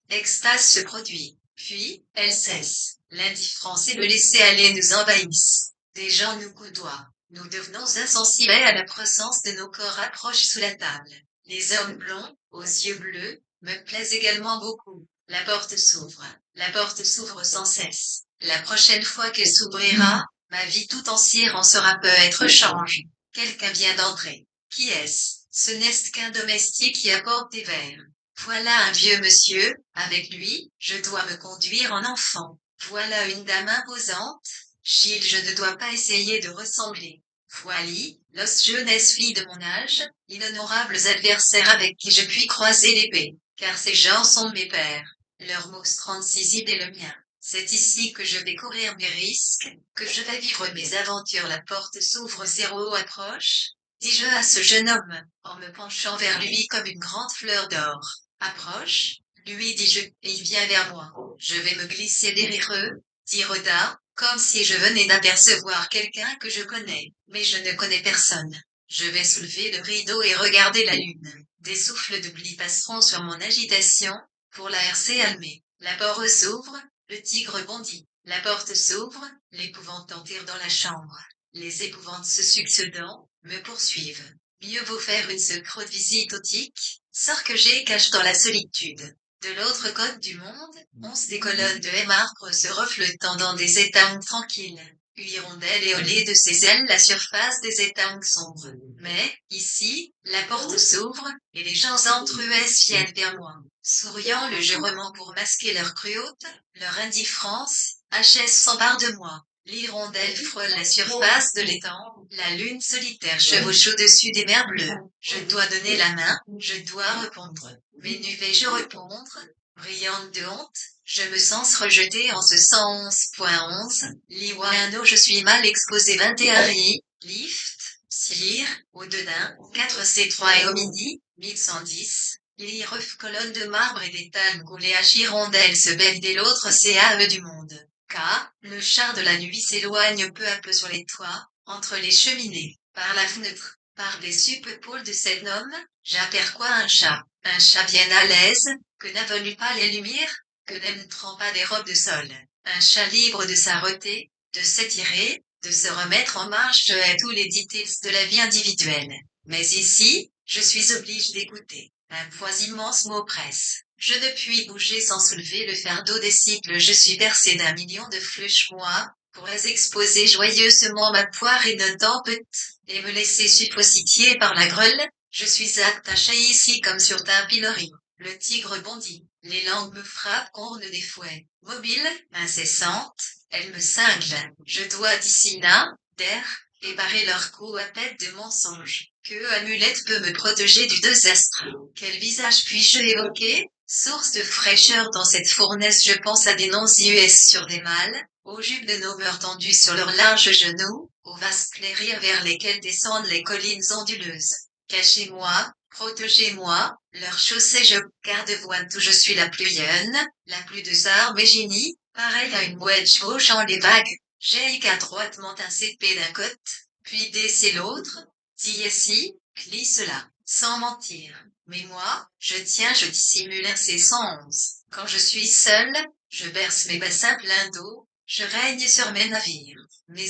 extase se produit. Puis, elle cesse. L'indifférence et le laisser-aller nous envahissent. Des gens nous coudoient. Nous devenons insensibles à la présence de nos corps approches sous la table. Les hommes blonds, aux yeux bleus, me plaisent également beaucoup. La porte s'ouvre. La porte s'ouvre sans cesse. La prochaine fois qu'elle s'ouvrira, ma vie tout entière en sera peut-être change. Quelqu'un vient d'entrer. Qui est-ce? Ce n'est qu'un domestique qui apporte des verres. Voilà un vieux monsieur, avec lui, je dois me conduire en enfant. Voilà une dame imposante. Gilles, je ne dois pas essayer de ressembler. Voili, l'os jeunesse fille de mon âge, inhonorables adversaires avec qui je puis croiser l'épée, car ces gens sont mes pères. Leur monstre 36 est le mien. C'est ici que je vais courir mes risques, que je vais vivre mes aventures. La porte s'ouvre, zéro approche, dis-je à ce jeune homme, en me penchant vers lui comme une grande fleur d'or. Approche, lui dis-je, et il vient vers moi. Je vais me glisser derrière eux, dit Rhoda, comme si je venais d'apercevoir quelqu'un que je connais, mais je ne connais personne. Je vais soulever le rideau et regarder la lune. Des souffles d'oubli passeront sur mon agitation, pour la RC Almé. La porte s'ouvre, le tigre bondit. La porte s'ouvre, l'épouvantant tire dans la chambre. Les épouvantes se succédant, me poursuivent. Mieux vaut faire une secrète visite au tic, sort que j'ai cache dans la solitude. De l'autre côté du monde, 11 des colonnes de marbre se reflétant dans des étangs tranquilles. Hirondelle et au lait de ses ailes la surface des étangs sombres. Mais, ici, la porte s'ouvre, et les gens entruesses viennent vers moi. Souriant légèrement pour masquer leur cruauté, leur indifférence, HS s'empare de moi. L'hirondelle frôle la surface de l'étang, la lune solitaire chevauche au-dessus des mers bleues. Je dois donner la main, je dois répondre. Mais ne vais-je répondre? Brillante de honte, je me sens rejetée en ce 111.11, Liwano je suis mal exposé 21 ri, lift, sire, au-dedans, 4C3 et au midi, 1110, l'iref colonne de marbre et d'étal gaulé à hirondelles se baigne dès l'autre CAE du monde. Car, le char de la nuit s'éloigne peu à peu sur les toits, entre les cheminées, par la fenêtre, par des épaules de cet homme, j'aperçois un chat bien à l'aise, que n'avalue pas les lumières, que n'aime pas des robes de sol, un chat libre de s'arrêter, de s'étirer, de se remettre en marche à tous les details de la vie individuelle. Mais ici, je suis obligé d'écouter. Un poids immense m'oppresse. Je ne puis bouger sans soulever le fardeau des cycles. Je suis bercé d'un million de flèches, moi, pourrais exposer joyeusement ma poire et de tempête, et me laisser suppositier par la greule. Je suis attaché ici comme sur un pilori. Le tigre bondit. Les langues me frappent corne des fouets. Mobile, incessante, elles me cinglent. Je dois d'ici là, d'air, et barrer leur cou à pète de mensonges. Que amulette peut me protéger du désastre? Quel visage puis-je évoquer? Source de fraîcheur dans cette fournaise, je pense à des noms US sur des mâles, aux jupes de nos mœurs tendues sur leurs larges genoux, aux vastes clairières vers lesquelles descendent les collines onduleuses. Cachez-moi, protégez-moi, leurs chaussées je garde-voile où je suis la plus jeune, la plus de armes et génie, pareille à une bouette chevauchant les vagues. J'ai adroitement un cépé d'un côte, puis d'essayer l'autre, dis ici, clie cela, sans mentir. Mais moi, je dissimule incessance. Quand je suis seul, je berce mes bassins pleins d'eau, je règne sur mes navires. Mais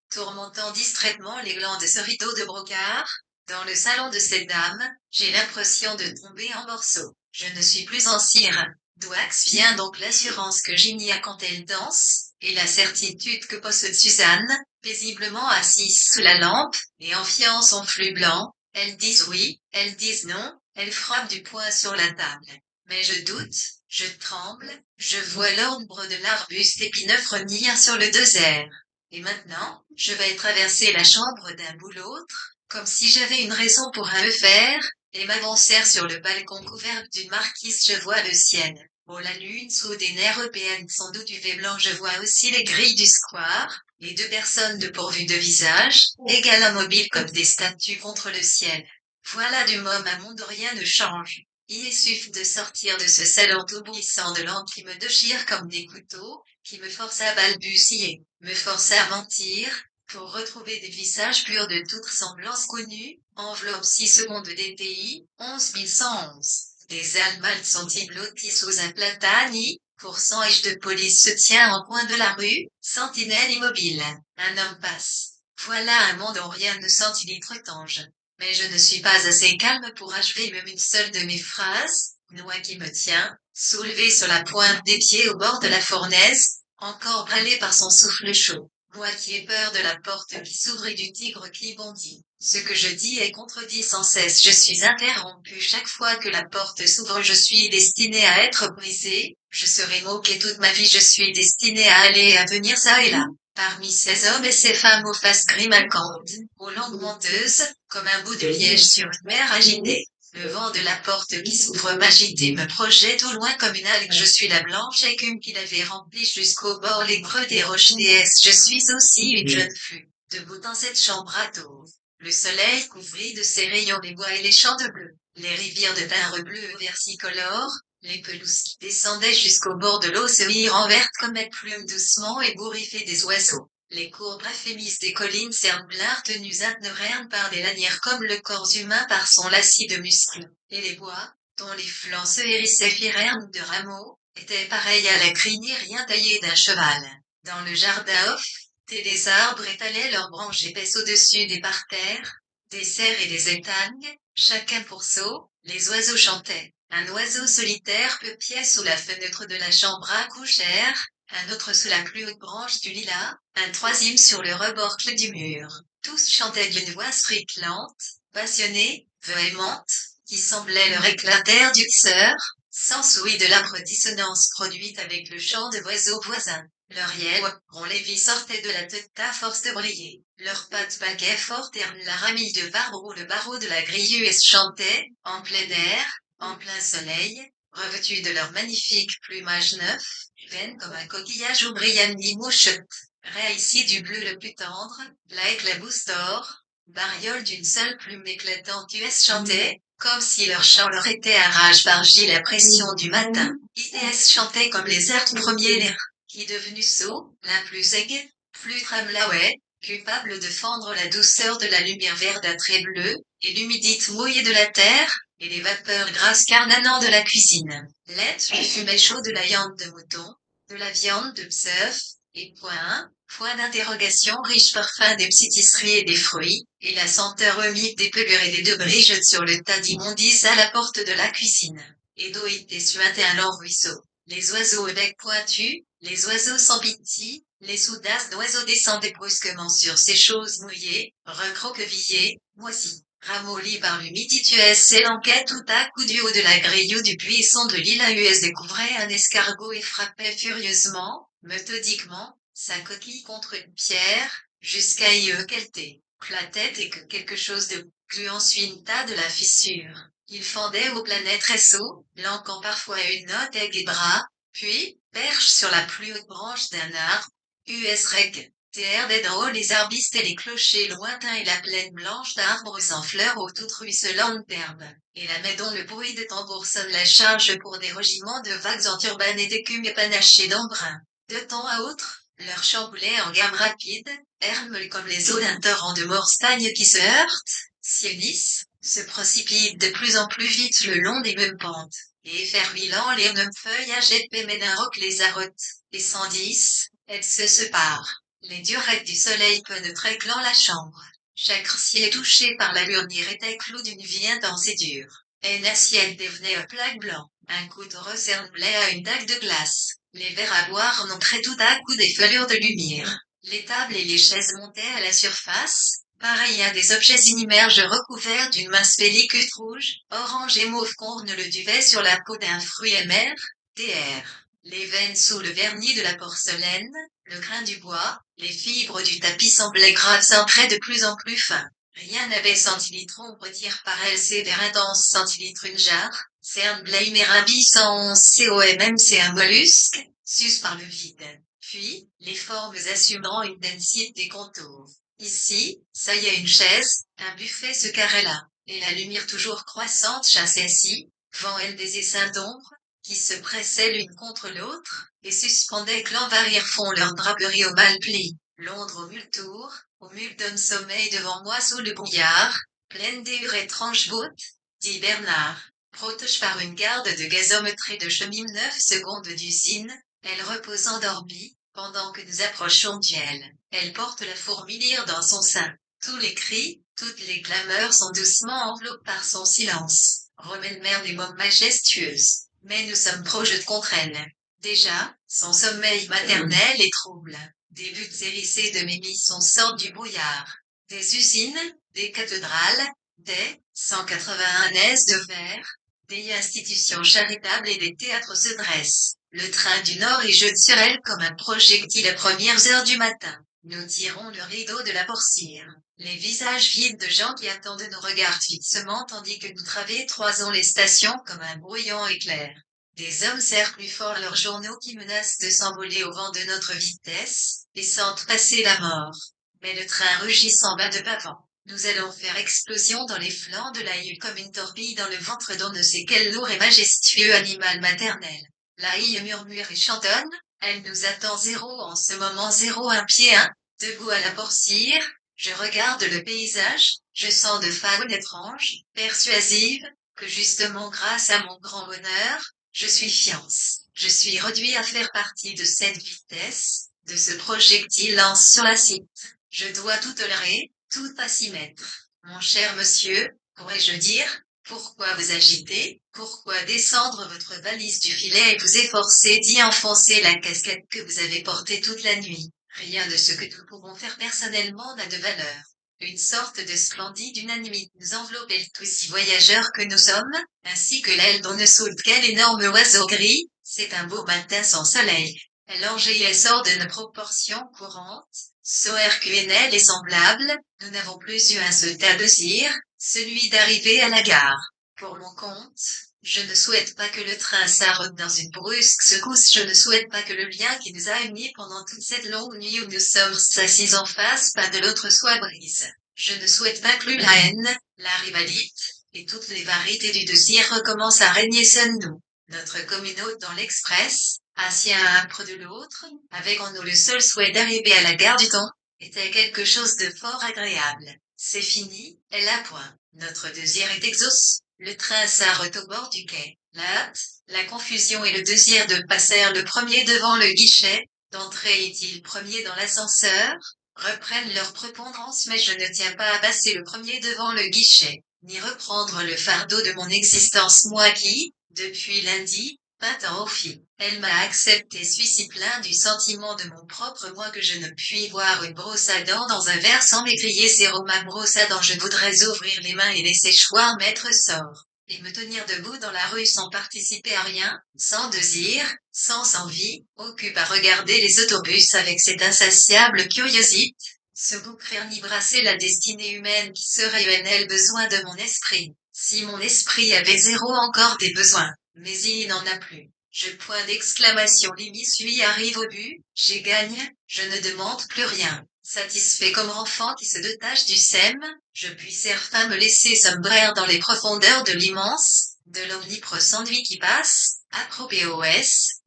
tourmentant distraitement les glands de ce rideau de brocart, dans le salon de cette dame, j'ai l'impression de tomber en morceaux. Je ne suis plus en cire. D'où vient donc l'assurance que Ginia quand elle danse, et la certitude que possède Suzanne, paisiblement assise sous la lampe, et enfiant son flux blanc, elles disent oui, elles disent non, elles frappent du poing sur la table. Mais je doute, je tremble, je vois l'ombre de l'arbuste épineux frémir sur le désert. Et maintenant, je vais traverser la chambre d'un bout l'autre, comme si j'avais une raison pour le faire, et m'avancer sur le balcon couvert d'une marquise. Je vois le ciel. Oh, la lune sous des nerfs européennes sans doute du blanc. Je vois aussi les grilles du square, les deux personnes dépourvues de visage, égales immobiles comme des statues contre le ciel. Voilà du moment à monde rien ne change. Il suffit de sortir de ce salon tout bruissant de lampes qui me déchire comme des couteaux, qui me force à balbutier, me force à mentir, pour retrouver des visages purs de toute semblance connue, enveloppe 6 secondes des pays, 11111. Des Allemands sont-ils blottis sous un platani, pourcentage de police se tient en coin de la rue, sentinelle immobile. Un homme passe. Voilà un monde où rien ne centilitre tange. Mais je ne suis pas assez calme pour achever même une seule de mes phrases, Noix qui me tient, soulevé sur la pointe des pieds au bord de la fournaise, encore brûlé par son souffle chaud. Moi qui ai peur de la porte qui s'ouvre et du tigre qui bondit. Ce que je dis est contredit sans cesse. Je suis interrompu chaque fois que la porte s'ouvre. Je suis destiné à être brisé. Je serai moqué toute ma vie. Je suis destiné à aller et à venir ça et là. Parmi ces hommes et ces femmes aux faces grimacantes, aux langues menteuses, comme un bout de liège sur une mer agitée. Le vent de la porte qui s'ouvre m'agite me projette au loin comme une algue. Je suis la blanche écume qui l'avait remplie jusqu'au bord les creux des roches déesses. Je suis aussi une jeune fille, debout dans cette chambre à taupe. Le soleil couvrit de ses rayons les bois et les champs de bleu, les rivières de vin bleu versicolores, les pelouses qui descendaient jusqu'au bord de l'eau se mirent vertes comme elles plument doucement ébouriffées des oiseaux. Les courbes effémises des collines cerblard tenues ignorèrent par des lanières comme le corps humain par son lacis de muscles. Et les bois, dont les flancs se hérissaient firèrent de rameaux, étaient pareils à la crinière rien taillée d'un cheval. Dans le jardin off, des arbres étalaient leurs branches épaisses au-dessus des parterres, des cerfs et des étagnes, chacun pour sceau, les oiseaux chantaient. Un oiseau solitaire peupiait sous la fenêtre de la chambre à couchère, un autre sous la plus haute branche du lilas, un troisième sur le rebord du mur. Tous chantaient d'une voix stridente, passionnée, véhémente, qui semblait leur éclater du cœur, sans souris de l'âpre dissonance produite avec le chant de l'oiseau voisin. Leurs yeux, ronds-lévis sortaient de la tête à force de briller. Leurs pattes baguaient fort terme la ramille de barreau où le barreau de la grille US chantait, en plein air, en plein soleil, revêtus de leur magnifique plumage neuf, vaines comme un coquillage où brillent ni mouchettes. Ray ici du bleu le plus tendre, la éclabousse d'or, bariole d'une seule plume éclatante US chantait, comme si leur chant leur était arraché par la pression du matin. ITS chantait comme les airs du premier l'air, qui devenu sot, l'un plus aigu, plus tremblaway, capable de fendre la douceur de la lumière verdâtre et bleue, et l'humidité mouillée de la terre, et les vapeurs grasses carnanant de la cuisine. L'être le fumet chaud de la viande de mouton, de la viande de bœuf, et point d'interrogation riche parfum des pâtisseries et des fruits, et la senteur humide des pelures et des débris jette sur le tas d'immondices à la porte de la cuisine. Et d'eau était suinté un long ruisseau. Les oiseaux au bec pointu, les oiseaux sans pitié, les soudaces d'oiseaux descendaient brusquement sur ces choses mouillées, recroquevillées, moisies. Ramolli par l'humidité s'élanquait tout à coup du haut de la grille ou du buisson de l'île à US découvrait un escargot et frappait furieusement, méthodiquement, sa coquille contre une pierre, jusqu'à y éclater la tête et que quelque chose de gluant suinta de la fissure. Il fendait au planet tresseau, lanquant parfois une note aiguë et bras, puis, perche sur la plus haute branche d'un arbre, US reg. TR des drôles les arbustes et les clochers lointains et la plaine blanche d'arbres sans fleurs aux toutes ruisselantes d'herbes, et la mer dont le bruit de tambour sonne la charge pour des régiments de vagues en turbanes et d'écume panachées d'embrun. De temps à autre, leur chamboulait en gamme rapide, hermel comme les eaux d'un torrent de morstagne qui se heurte, s'unissent, se précipitent de plus en plus vite le long des mêmes pentes, et effervillant les mêmes feuillages épais mais d'un roc les arrote, et 110, elles se séparent. Les durettes du soleil pénétrant la chambre. Chaque ciel touché par la lurnire était clou d'une vie intense et dure. Un assiette devenait un plat blanc. Un couteau ressemblait à une dague de glace. Les verres à boire montraient tout à coup des fêlures de lumière. Les tables et les chaises montaient à la surface, pareil à des objets inimmerges recouverts d'une mince pellicule rouge, orange et mauve corne le duvet sur la peau d'un fruit amer, TR. Les veines sous le vernis de la porcelaine, le grain du bois, les fibres du tapis semblaient graves centrées de plus en plus fins. Rien n'avait centilitre on retire par elle ces vers intenses centilitres une jarre, cerne blême et rabissant COMM c'est un mollusque, sus par le vide. Puis, les formes assumant une densité contour. Ici, ça y est une chaise, un buffet se carrait là, et la lumière toujours croissante chassait ci, vent elle des essaims d'ombre, qui se pressaient l'une contre l'autre, et suspendaient que l'envarir fond leur draperie au mal pli. Londres au mille tours, au mille d'hommes sommeil devant moi sous le brouillard, pleine d'hures étranges bottes, dit Bernard. Protège par une garde de gazométrie de chemin 9 secondes d'usine, elle repose endormie, pendant que nous approchons d'elle. Elle porte la fourmilière dans son sein. Tous les cris, toutes les clameurs sont doucement enveloppés par son silence. Remèle-mère des mots majestueuses. Mais nous sommes projetés contre elle. Déjà, son sommeil maternel est trouble. Des buttes hérissées de mémissons sortent du brouillard. Des usines, des cathédrales, des 181 aises de verre, des institutions charitables et des théâtres se dressent. Le train du Nord y jette sur elle comme un projectile à premières heures du matin. Nous tirons le rideau de la portière. Les visages vides de gens qui attendent nos regards fixement tandis que nous traversons les stations comme un brouillon éclair. Des hommes serrent plus fort leurs journaux qui menacent de s'envoler au vent de notre vitesse, et sentent passer la mort. Mais le train rugit s'en va de pavant. Nous allons faire explosion dans les flancs de l'aïeul comme une torpille dans le ventre d'on ne sait quel lourd et majestueux animal maternel. L'aïe murmure et chantonne, elle nous attend zéro en ce moment zéro un pied un, debout à la portière, je regarde le paysage, je sens de faune étrange, persuasive, que justement grâce à mon grand bonheur, je suis fiance. Je suis réduit à faire partie de cette vitesse, de ce projectile lance sur la cite. Je dois tout tolérer, tout à s'y mettre. Mon cher monsieur, pourrais-je dire, pourquoi vous agiter, pourquoi descendre votre valise du filet et vous efforcer d'y enfoncer la casquette que vous avez portée toute la nuit? Rien de ce que nous pouvons faire personnellement n'a de valeur. Une sorte de splendide unanimité nous enveloppait tous si voyageurs que nous sommes, ainsi que l'aile dont ne saute quel énorme oiseau gris, c'est un beau matin sans soleil. Elle sort de nos proportions courantes, SORQNL et semblables, nous n'avons plus eu un seul tas de cire, celui d'arriver à la gare. Pour mon compte, je ne souhaite pas que le train s'arrête dans une brusque secousse, je ne souhaite pas que le lien qui nous a unis pendant toute cette longue nuit où nous sommes assis en face pas de l'autre soit brise. Je ne souhaite pas que la haine, la rivalité, et toutes les variétés du désir recommencent à régner seul nous. Notre communauté dans l'express, assis à un près de l'autre, avec en nous le seul souhait d'arriver à la gare du temps, était quelque chose de fort agréable. C'est fini, elle a point. Notre désir est exaucé. Le train s'arrête au bord du quai. La hâte, la confusion et le désir de passer le premier devant le guichet, d'entrer est-il premier dans l'ascenseur, reprennent leur prépondérance, mais je ne tiens pas à passer le premier devant le guichet, ni reprendre le fardeau de mon existence, moi qui, depuis lundi, patin au fil. Elle m'a accepté, suis si plein du sentiment de mon propre moi que je ne puis voir une brosse à dents dans un verre sans m'écrier c'est ma brosse à dents. Je voudrais ouvrir les mains et laisser choir mettre sort, et me tenir debout dans la rue sans participer à rien, sans désir, sans envie, occupe à regarder les autobus avec cette insatiable curiosité, ce boucrir ni brasser la destinée humaine qui serait un besoin de mon esprit. Si mon esprit avait zéro encore des besoins, mais il n'en a plus. Je point d'exclamation limite lui arrive au but, j'ai gagne, je ne demande plus rien. Satisfait comme enfant qui se détache du sème, je puis enfin me laisser sombrer dans les profondeurs de l'immense, de l'omniprésent nuit qui passe, apropos,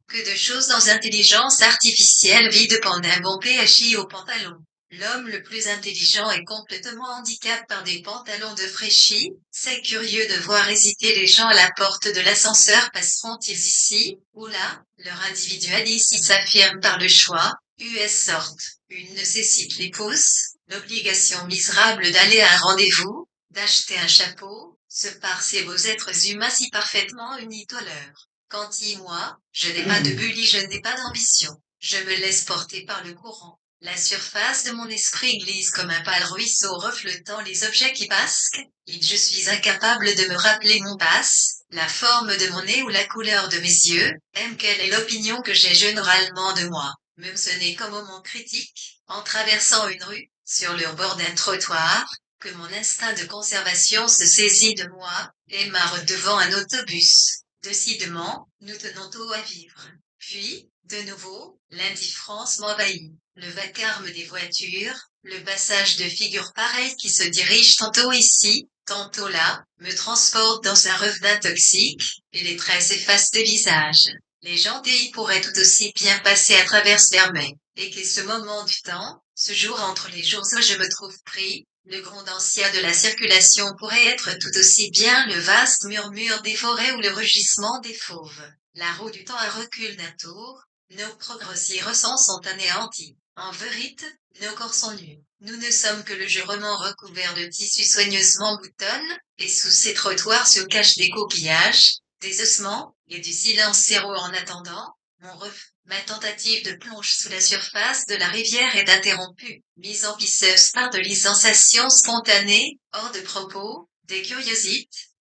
que de choses dans intelligence artificielle vide pendant un bon PHI au pantalon. L'homme le plus intelligent est complètement handicapé par des pantalons de fraîchis. C'est curieux de voir hésiter les gens à la porte de l'ascenseur. Passeront-ils ici ou là? Leur individualisme s'affirme par le choix. US sorte. Une nécessite les pouces, l'obligation misérable d'aller à un rendez-vous, d'acheter un chapeau, ce par ces beaux êtres humains si parfaitement unis à leur. Quant à moi, je n'ai pas de bully, je n'ai pas d'ambition. Je me laisse porter par le courant. La surface de mon esprit glisse comme un pâle ruisseau reflétant les objets qui passent, et je suis incapable de me rappeler mon passe, la forme de mon nez ou la couleur de mes yeux, même quelle est l'opinion que j'ai généralement de moi. Même ce n'est qu'au moment critique, en traversant une rue, sur le bord d'un trottoir, que mon instinct de conservation se saisit de moi, et m'arrête devant un autobus. Décidément, nous tenons tôt à vivre. Puis, de nouveau, l'indifférence m'envahit. Le vacarme des voitures, le passage de figures pareilles qui se dirigent tantôt ici, tantôt là, me transporte dans un revenant toxique, et les traits s'effacent des visages. Les gentils pourraient tout aussi bien passer à travers Vermeil, et que ce moment du temps, ce jour entre les jours où je me trouve pris, le grand ancien de la circulation pourrait être tout aussi bien le vaste murmure des forêts ou le rugissement des fauves. La roue du temps à recul d'un tour, nos progrès récents sont anéantis. En vérité, nos corps sont nus. Nous ne sommes que le jurement recouvert de tissus soigneusement boutonnes, et sous ces trottoirs se cachent des coquillages, des ossements, et du silence zéro en attendant, ma tentative de plonge sous la surface de la rivière est interrompue, mise en pisseuse par de les sensations spontanées, hors de propos, des curiosités,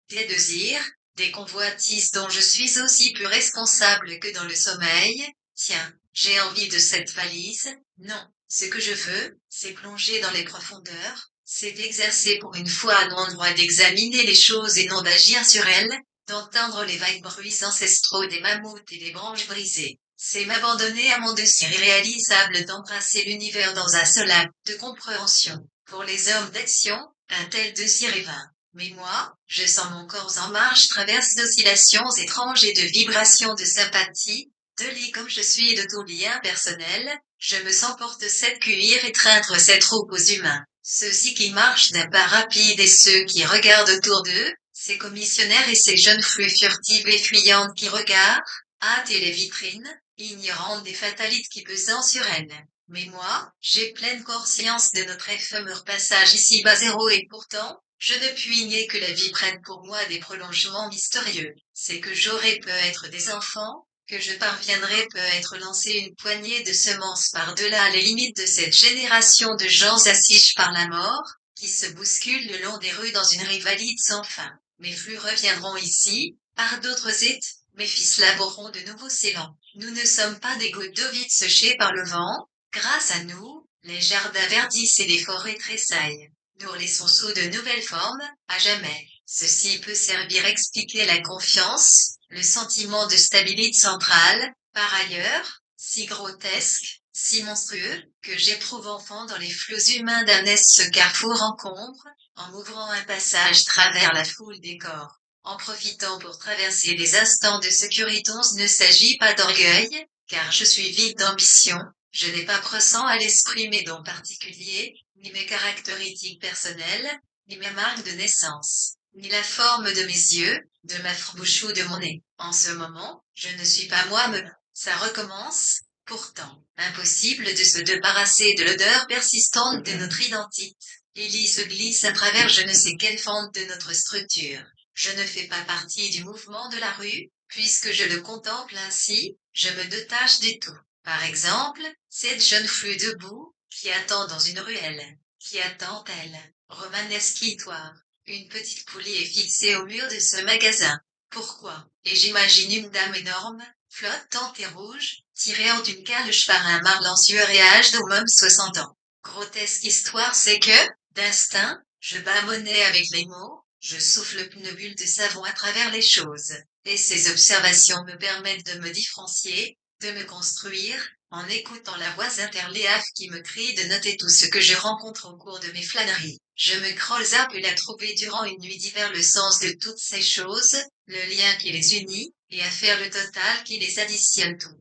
des désirs, des convoitises dont je suis aussi peu responsable que dans le sommeil. Tiens, j'ai envie de cette valise. Non, ce que je veux, c'est plonger dans les profondeurs, c'est exercer pour une fois un endroit d'examiner les choses et non d'agir sur elles, d'entendre les vagues bruits ancestraux des mammouths et des branches brisées. C'est m'abandonner à mon désir irréalisable d'embrasser l'univers dans un seul acte de compréhension. Pour les hommes d'action, un tel désir est vain. Mais moi, je sens mon corps en marche, traverse d'oscillations étranges et de vibrations de sympathie, de lit comme je suis et de tout lien personnel, je me sens porte cette cuir et traître cette troupe aux humains. Ceux-ci qui marchent d'un pas rapide et ceux qui regardent autour d'eux, ces commissionnaires et ces jeunes flux furtives et fuyantes qui regardent, hâtent les vitrines, ignorantes des fatalités qui pesant sur elles. Mais moi, j'ai pleine conscience de notre éphémère passage ici-bas zéro et pourtant, je ne puis nier que la vie prenne pour moi des prolongements mystérieux. C'est que j'aurai peut être des enfants, que je parviendrai peut être lancer une poignée de semences par-delà les limites de cette génération de gens assis par la mort, qui se bousculent le long des rues dans une rivalité sans fin. Mes flux reviendront ici, par d'autres étés, mes fils laboureront de nouveaux élans. Nous ne sommes pas des gouttes d'eau vides séchées par le vent, grâce à nous, les jardins verdissent et les forêts tressaillent. Nous laissons sous de nouvelles formes, à jamais. Ceci peut servir à expliquer la confiance, le sentiment de stabilité centrale, par ailleurs, si grotesque, si monstrueux, que j'éprouve enfant dans les flots humains d'un ce carrefour encombre, en m'ouvrant un passage travers la foule des corps, en profitant pour traverser des instants de sécurité. Ne s'agit pas d'orgueil, car je suis vide d'ambition, je n'ai pas pressant à l'esprit mes dons particuliers, ni mes caractéristiques personnelles, ni ma marque de naissance, ni la forme de mes yeux, de ma bouche ou de mon nez. En ce moment, je ne suis pas moi-même. Ça recommence. Pourtant, impossible de se débarrasser de l'odeur persistante de notre identité. Ellie se glisse à travers je ne sais quelle fente de notre structure. Je ne fais pas partie du mouvement de la rue, puisque je le contemple ainsi, je me détache du tout. Par exemple, cette jeune fille debout, qui attend dans une ruelle. Qui attend-elle? Romanesquitoire. Une petite poulie est fixée au mur de ce magasin. Pourquoi? Et j'imagine une dame énorme, flottante et rouge, tirée hors d'une calèche par un mâle en sueur et âge d'au moins 60 ans. Grotesque histoire c'est que, d'instinct, je bâmonnais avec les mots, je souffle une bulle de savon à travers les choses, et ces observations me permettent de me différencier, de me construire, en écoutant la voix interléaf qui me crie de noter tout ce que je rencontre au cours de mes flâneries. Je me creuse à la trouver durant une nuit d'hiver le sens de toutes ces choses, le lien qui les unit, et à faire le total qui les additionne toutes.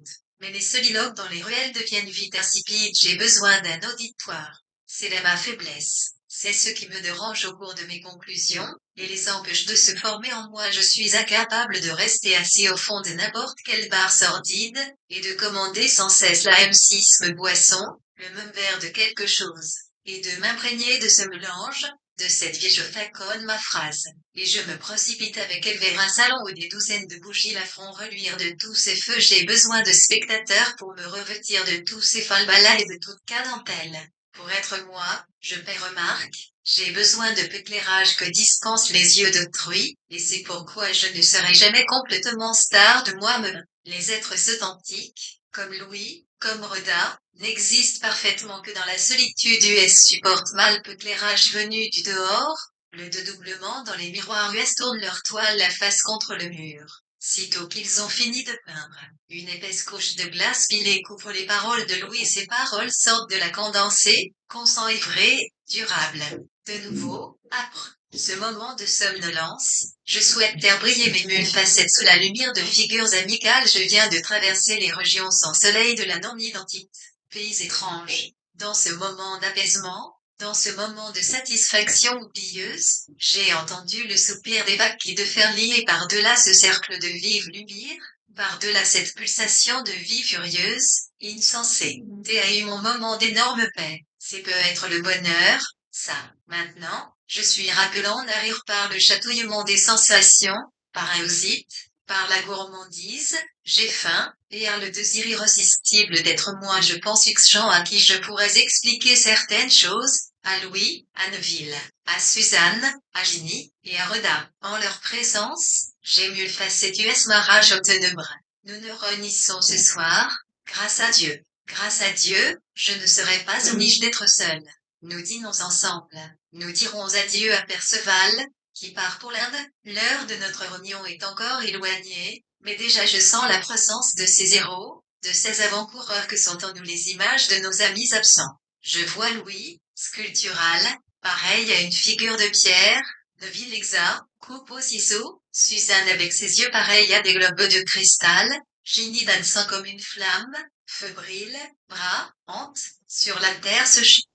Mais les soliloques dans les ruelles deviennent vite insipides, j'ai besoin d'un auditoire. C'est là ma faiblesse. C'est ce qui me dérange au cours de mes conclusions, et les empêche de se former en moi. Je suis incapable de rester assis au fond de n'importe quel bar sordide, et de commander sans cesse la M6 boisson, le même verre de quelque chose, et de m'imprégner de ce mélange, de cette vie je faconne ma phrase, et je me précipite avec elle vers un salon où des douzaines de bougies la feront reluire de tous ces feux. J'ai besoin de spectateurs pour me revêtir de tous ces falbalas et de toute cadentelle. Pour être moi, je paie remarque, j'ai besoin de peu d'éclairage que dispensent les yeux d'autrui, et c'est pourquoi je ne serai jamais complètement star de moi-même. Les êtres authentiques, comme Louis, comme Roda, n'existent parfaitement que dans la solitude. US supporte mal peu d'éclairage venu du dehors, le dédoublement dans les miroirs US tournent leur toile la face contre le mur. Sitôt qu'ils ont fini de peindre, une épaisse couche de glace pilée couvre les paroles de Louis et ces paroles sortent de la condensée, consent ivré, durable. De nouveau, après ce moment de somnolence, je souhaite faire briller mes mulles facettes sous la lumière de figures amicales. Je viens de traverser les régions sans soleil de la non-identité. Pays étrange. Dans ce moment d'apaisement, dans ce moment de satisfaction oublieuse, j'ai entendu le soupir des vagues qui de faire lier par-delà ce cercle de vive lumière, par-delà cette pulsation de vie furieuse, insensée. T'es a eu mon moment d'énorme paix. C'est peut être le bonheur, ça. Maintenant, je suis rappelant en arrière par le chatouillement des sensations, par un osite, par la gourmandise, j'ai faim, et à le désir irrésistible d'être moi. Je pense X-Jean à qui je pourrais expliquer certaines choses, à Louis, à Neville, à Suzanne, à Ginny, et à Rhoda. En leur présence, j'ai mieux facette US ma rage au ténèbres. Nous nous réunissons ce soir, grâce à Dieu. Grâce à Dieu, je ne serai pas obligé d'être seul. Nous dînons ensemble. Nous dirons adieu à Perceval, qui part pour l'Inde. L'heure de notre réunion est encore éloignée, mais déjà je sens la présence de ces héros, de ces avant-coureurs que sont en nous les images de nos amis absents. Je vois Louis, sculptural, pareil à une figure de pierre, de Villexa, coupe au ciseau, Suzanne avec ses yeux pareils à des globes de cristal, Ginny dansant comme une flamme, fébrile, bras, hante, sur la terre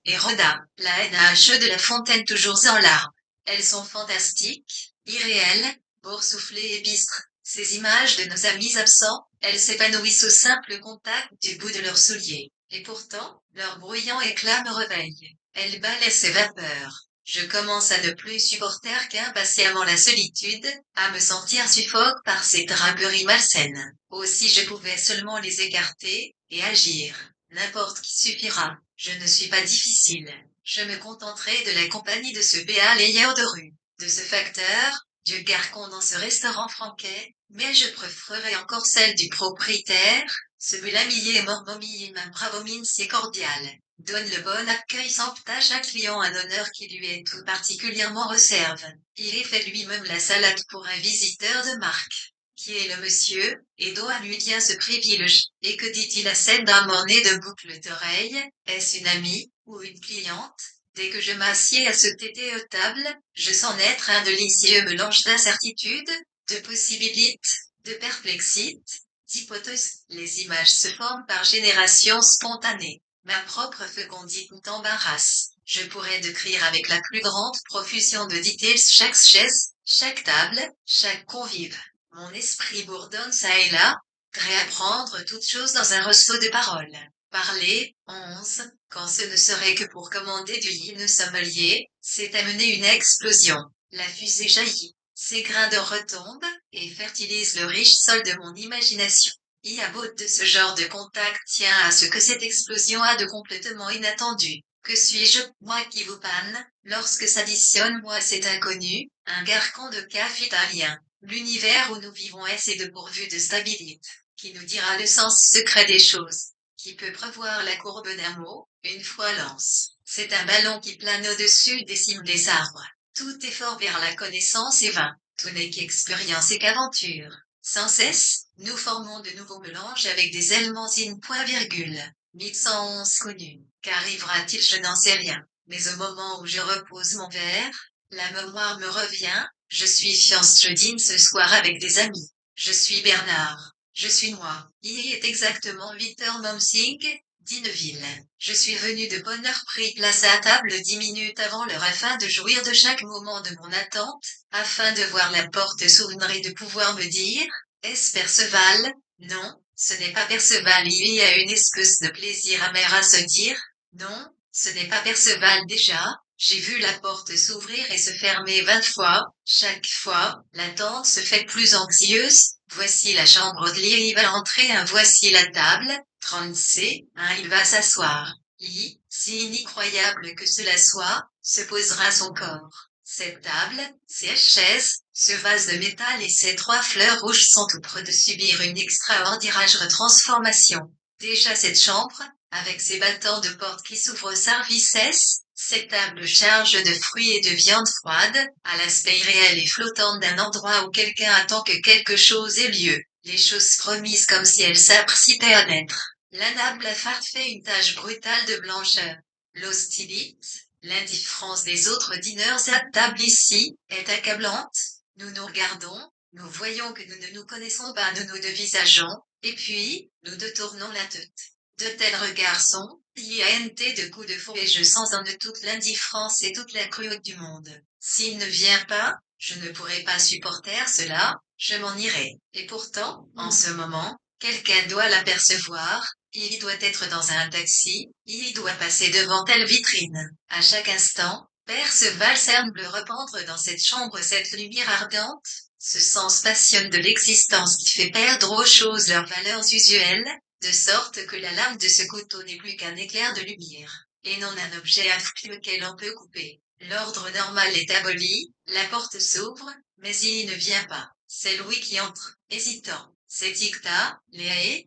et Rhoda, la NH de la fontaine toujours en larmes. Elles sont fantastiques, irréelles, boursouflées et bistres. Ces images de nos amis absents, elles s'épanouissent au simple contact du bout de leurs souliers. Et pourtant, leur bruyant éclat me réveille. Elles balaient ces vapeurs. Je commence à ne plus supporter qu'impatiemment la solitude, à me sentir suffoque par ces draperies malsaines. Aussi je pouvais seulement les écarter, et agir. N'importe qui suffira. Je ne suis pas difficile. Je me contenterai de la compagnie de ce béat layeur de rue, de ce facteur, du garçon dans ce restaurant franquet, mais je préférerais encore celle du propriétaire, ce bulamier et mormomie ma bravomine si cordiale. Donne le bon accueil sans tâche à client, un honneur qui lui est tout particulièrement réserve. Il est fait lui-même la salade pour un visiteur de marque. Qui est le monsieur, et d'où lui vient ce privilège, et que dit-il à cette dame ornée de boucles d'oreilles? Est-ce une amie, ou une cliente? Dès que je m'assieds à ce thé aux tables, je sens naître un délicieux mélange d'incertitude, de possibilités, de perplexité, d'hypothèses. Les images se forment par génération spontanée. Ma propre fécondité t'embarrasse. Je pourrais décrire avec la plus grande profusion de details chaque chaise, chaque table, chaque convive. Mon esprit bourdonne çà et là, réapprendre toute chose dans un ressaut de paroles. Parler, 11, quand ce ne serait que pour commander du lit sommelier, c'est amener une explosion. La fusée jaillit. Ses grains de retombent, et fertilisent le riche sol de mon imagination. Iabot de ce genre de contact tient à ce que cette explosion a de complètement inattendu. Que suis-je, moi qui vous panne, lorsque s'additionne moi cet inconnu, un garçon de caf italien. L'univers où nous vivons est dépourvu de stabilité. Qui nous dira le sens secret des choses? Qui peut prévoir la courbe d'un mot, une fois lance? C'est un ballon qui plane au-dessus des cimes des arbres. Tout effort vers la connaissance est vain. Tout n'est qu'expérience et qu'aventure. Sans cesse, nous formons de nouveaux mélanges avec des éléments in point virgule. 1111 connus. Qu'arrivera-t-il? Je n'en sais rien. Mais au moment où je repose mon verre, la mémoire me revient. Je suis Fiance Jodine ce soir avec des amis. Je suis Bernard. Je suis moi. Il est exactement 8h Momsing, d'Inneville. Je suis venu de bonne heure pris place à table 10 minutes avant l'heure afin de jouir de chaque moment de mon attente, afin de voir la porte s'ouvrir et de pouvoir me dire, est-ce Perceval? Non, ce n'est pas Perceval. Il y a une espèce de plaisir amer à se dire, non, ce n'est pas Perceval déjà. J'ai vu la porte s'ouvrir et se fermer 20 fois. Chaque fois, l'attente se fait plus anxieuse. Voici la chambre de lit, il va entrer. Voici la table. 30C, il va s'asseoir. Si incroyable que cela soit, se posera son corps. Cette table, ces chaises, ce vase de métal et ces 3 fleurs rouges sont tout près de subir une extraordinaire transformation. Déjà cette chambre, avec ses battants de porte qui s'ouvrent services, cette table charge de fruits et de viande froide, à l'aspect irréel et flottant d'un endroit où quelqu'un attend que quelque chose ait lieu. Les choses promises comme si elles s'apprêtaient à naître. L'âne blafard fait une tache brutale de blancheur. L'hostilité, l'indifférence des autres dîneurs à table ici, est accablante. Nous nous regardons, nous voyons que nous ne nous connaissons pas, nous nous dévisageons, et puis, nous détournons la tête. De tels regards sont, INT de coups de fou et je sens en eux toute l'indifférence et toute la cruauté du monde. S'il ne vient pas, je ne pourrai pas supporter cela, je m'en irai. Et pourtant, en ce moment, quelqu'un doit l'apercevoir, il doit être dans un taxi, il doit passer devant telle vitrine. À chaque instant, Perceval semble rependre dans cette chambre cette lumière ardente, ce sens passionné de l'existence qui fait perdre aux choses leurs valeurs usuelles, de sorte que la lame de ce couteau n'est plus qu'un éclair de lumière, et non un objet affreux lequel on peut couper. L'ordre normal est aboli, la porte s'ouvre, mais il ne vient pas. C'est Louis qui entre, hésitant. C'est dicta, Léa,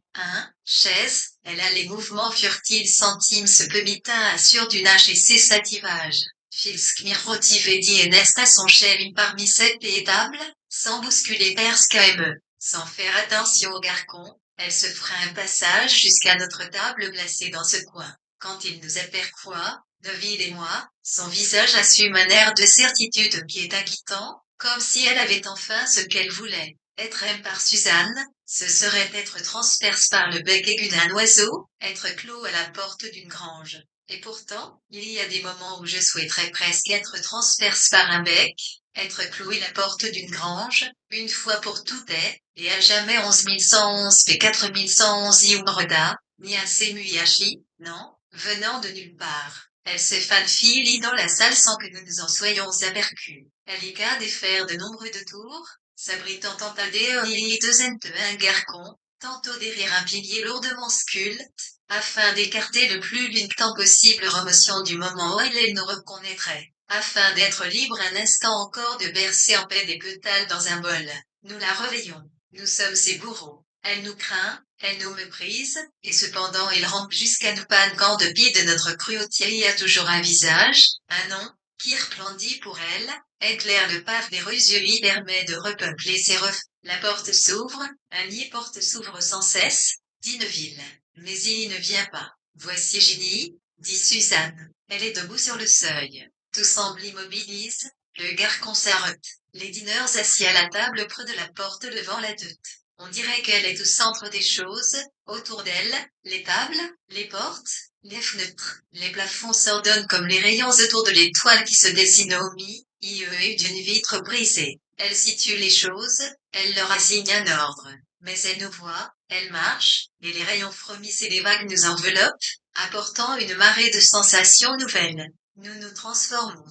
chaise, elle a les mouvements furtifs centimes ce pemitin assure du nage et ses sativages. Fils mirotive dit Ernest à son chef parmi cette table, sans bousculer Perscaime, sans faire attention au garcon, elle se fera un passage jusqu'à notre table placée dans ce coin. Quand il nous aperçoit, David et moi, son visage assume un air de certitude qui est inquiétant, comme si elle avait enfin ce qu'elle voulait. Être aimé par Suzanne, ce serait être transpercé par le bec aigu d'un oiseau, être clos à la porte d'une grange. Et pourtant, il y a des moments où je souhaiterais presque être transpercé par un bec, être cloué à la porte d'une grange, une fois pour toutes et à jamais 11111 p 4111 Iumroda, ni un Semuyashi, non, venant de nulle part. Elle s'effanfile dans la salle sans que nous nous en soyons aperçus. Elle y a des fers de nombreux détours, s'abritant tant à un garcon, tantôt derrière un pilier lourdement sculpte, afin d'écarter le plus longtemps possible remotion du moment où elle nous reconnaîtrait, afin d'être libre un instant encore de bercer en paix des pétales dans un bol. Nous la réveillons. Nous sommes ses bourreaux. Elle nous craint, elle nous méprise, et cependant il rampe jusqu'à nous panne quand depuis de notre cruauté il y a toujours un visage, un nom, qui resplendit pour elle, éclaire le pave des yeux y permet de repeupler ses reflets. La porte s'ouvre, Annie porte s'ouvre sans cesse, dit Neville. Mais il ne vient pas. Voici Ginny, dit Suzanne. Elle est debout sur le seuil. Tout semble immobilise, le garçon s'arrête. Les dîneurs assis à la table près de la porte devant la doute. On dirait qu'elle est au centre des choses, autour d'elle, les tables, les portes, les fenêtres, les plafonds s'ordonnent comme les rayons autour de l'étoile qui se dessine au milieu d'une vitre brisée. Elle situe les choses, elle leur assigne un ordre. Mais elle nous voit, elle marche, et les rayons frémissent et les vagues nous enveloppent, apportant une marée de sensations nouvelles. Nous nous transformons.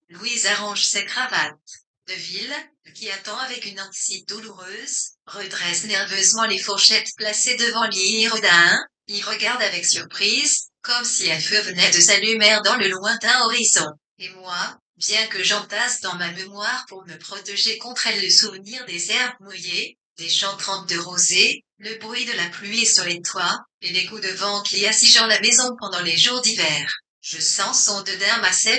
Louise arrange ses cravates. Deville, qui attend avec une anxiété douloureuse, redresse nerveusement les fourchettes placées devant l'Irodin, y regarde avec surprise, comme si un feu venait de s'allumer dans le lointain horizon. Et moi, bien que j'entasse dans ma mémoire pour me protéger contre elle le souvenir des herbes mouillées, des chantrantes de rosée, le bruit de la pluie sur les toits, et les coups de vent qui assiègent la maison pendant les jours d'hiver. Je sens son dedans massé,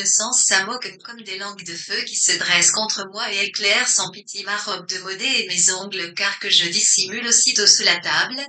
sens sa moque comme des langues de feu qui se dressent contre moi et éclairent sans pitié ma robe de modé et mes ongles car que je dissimule aussitôt sous la table,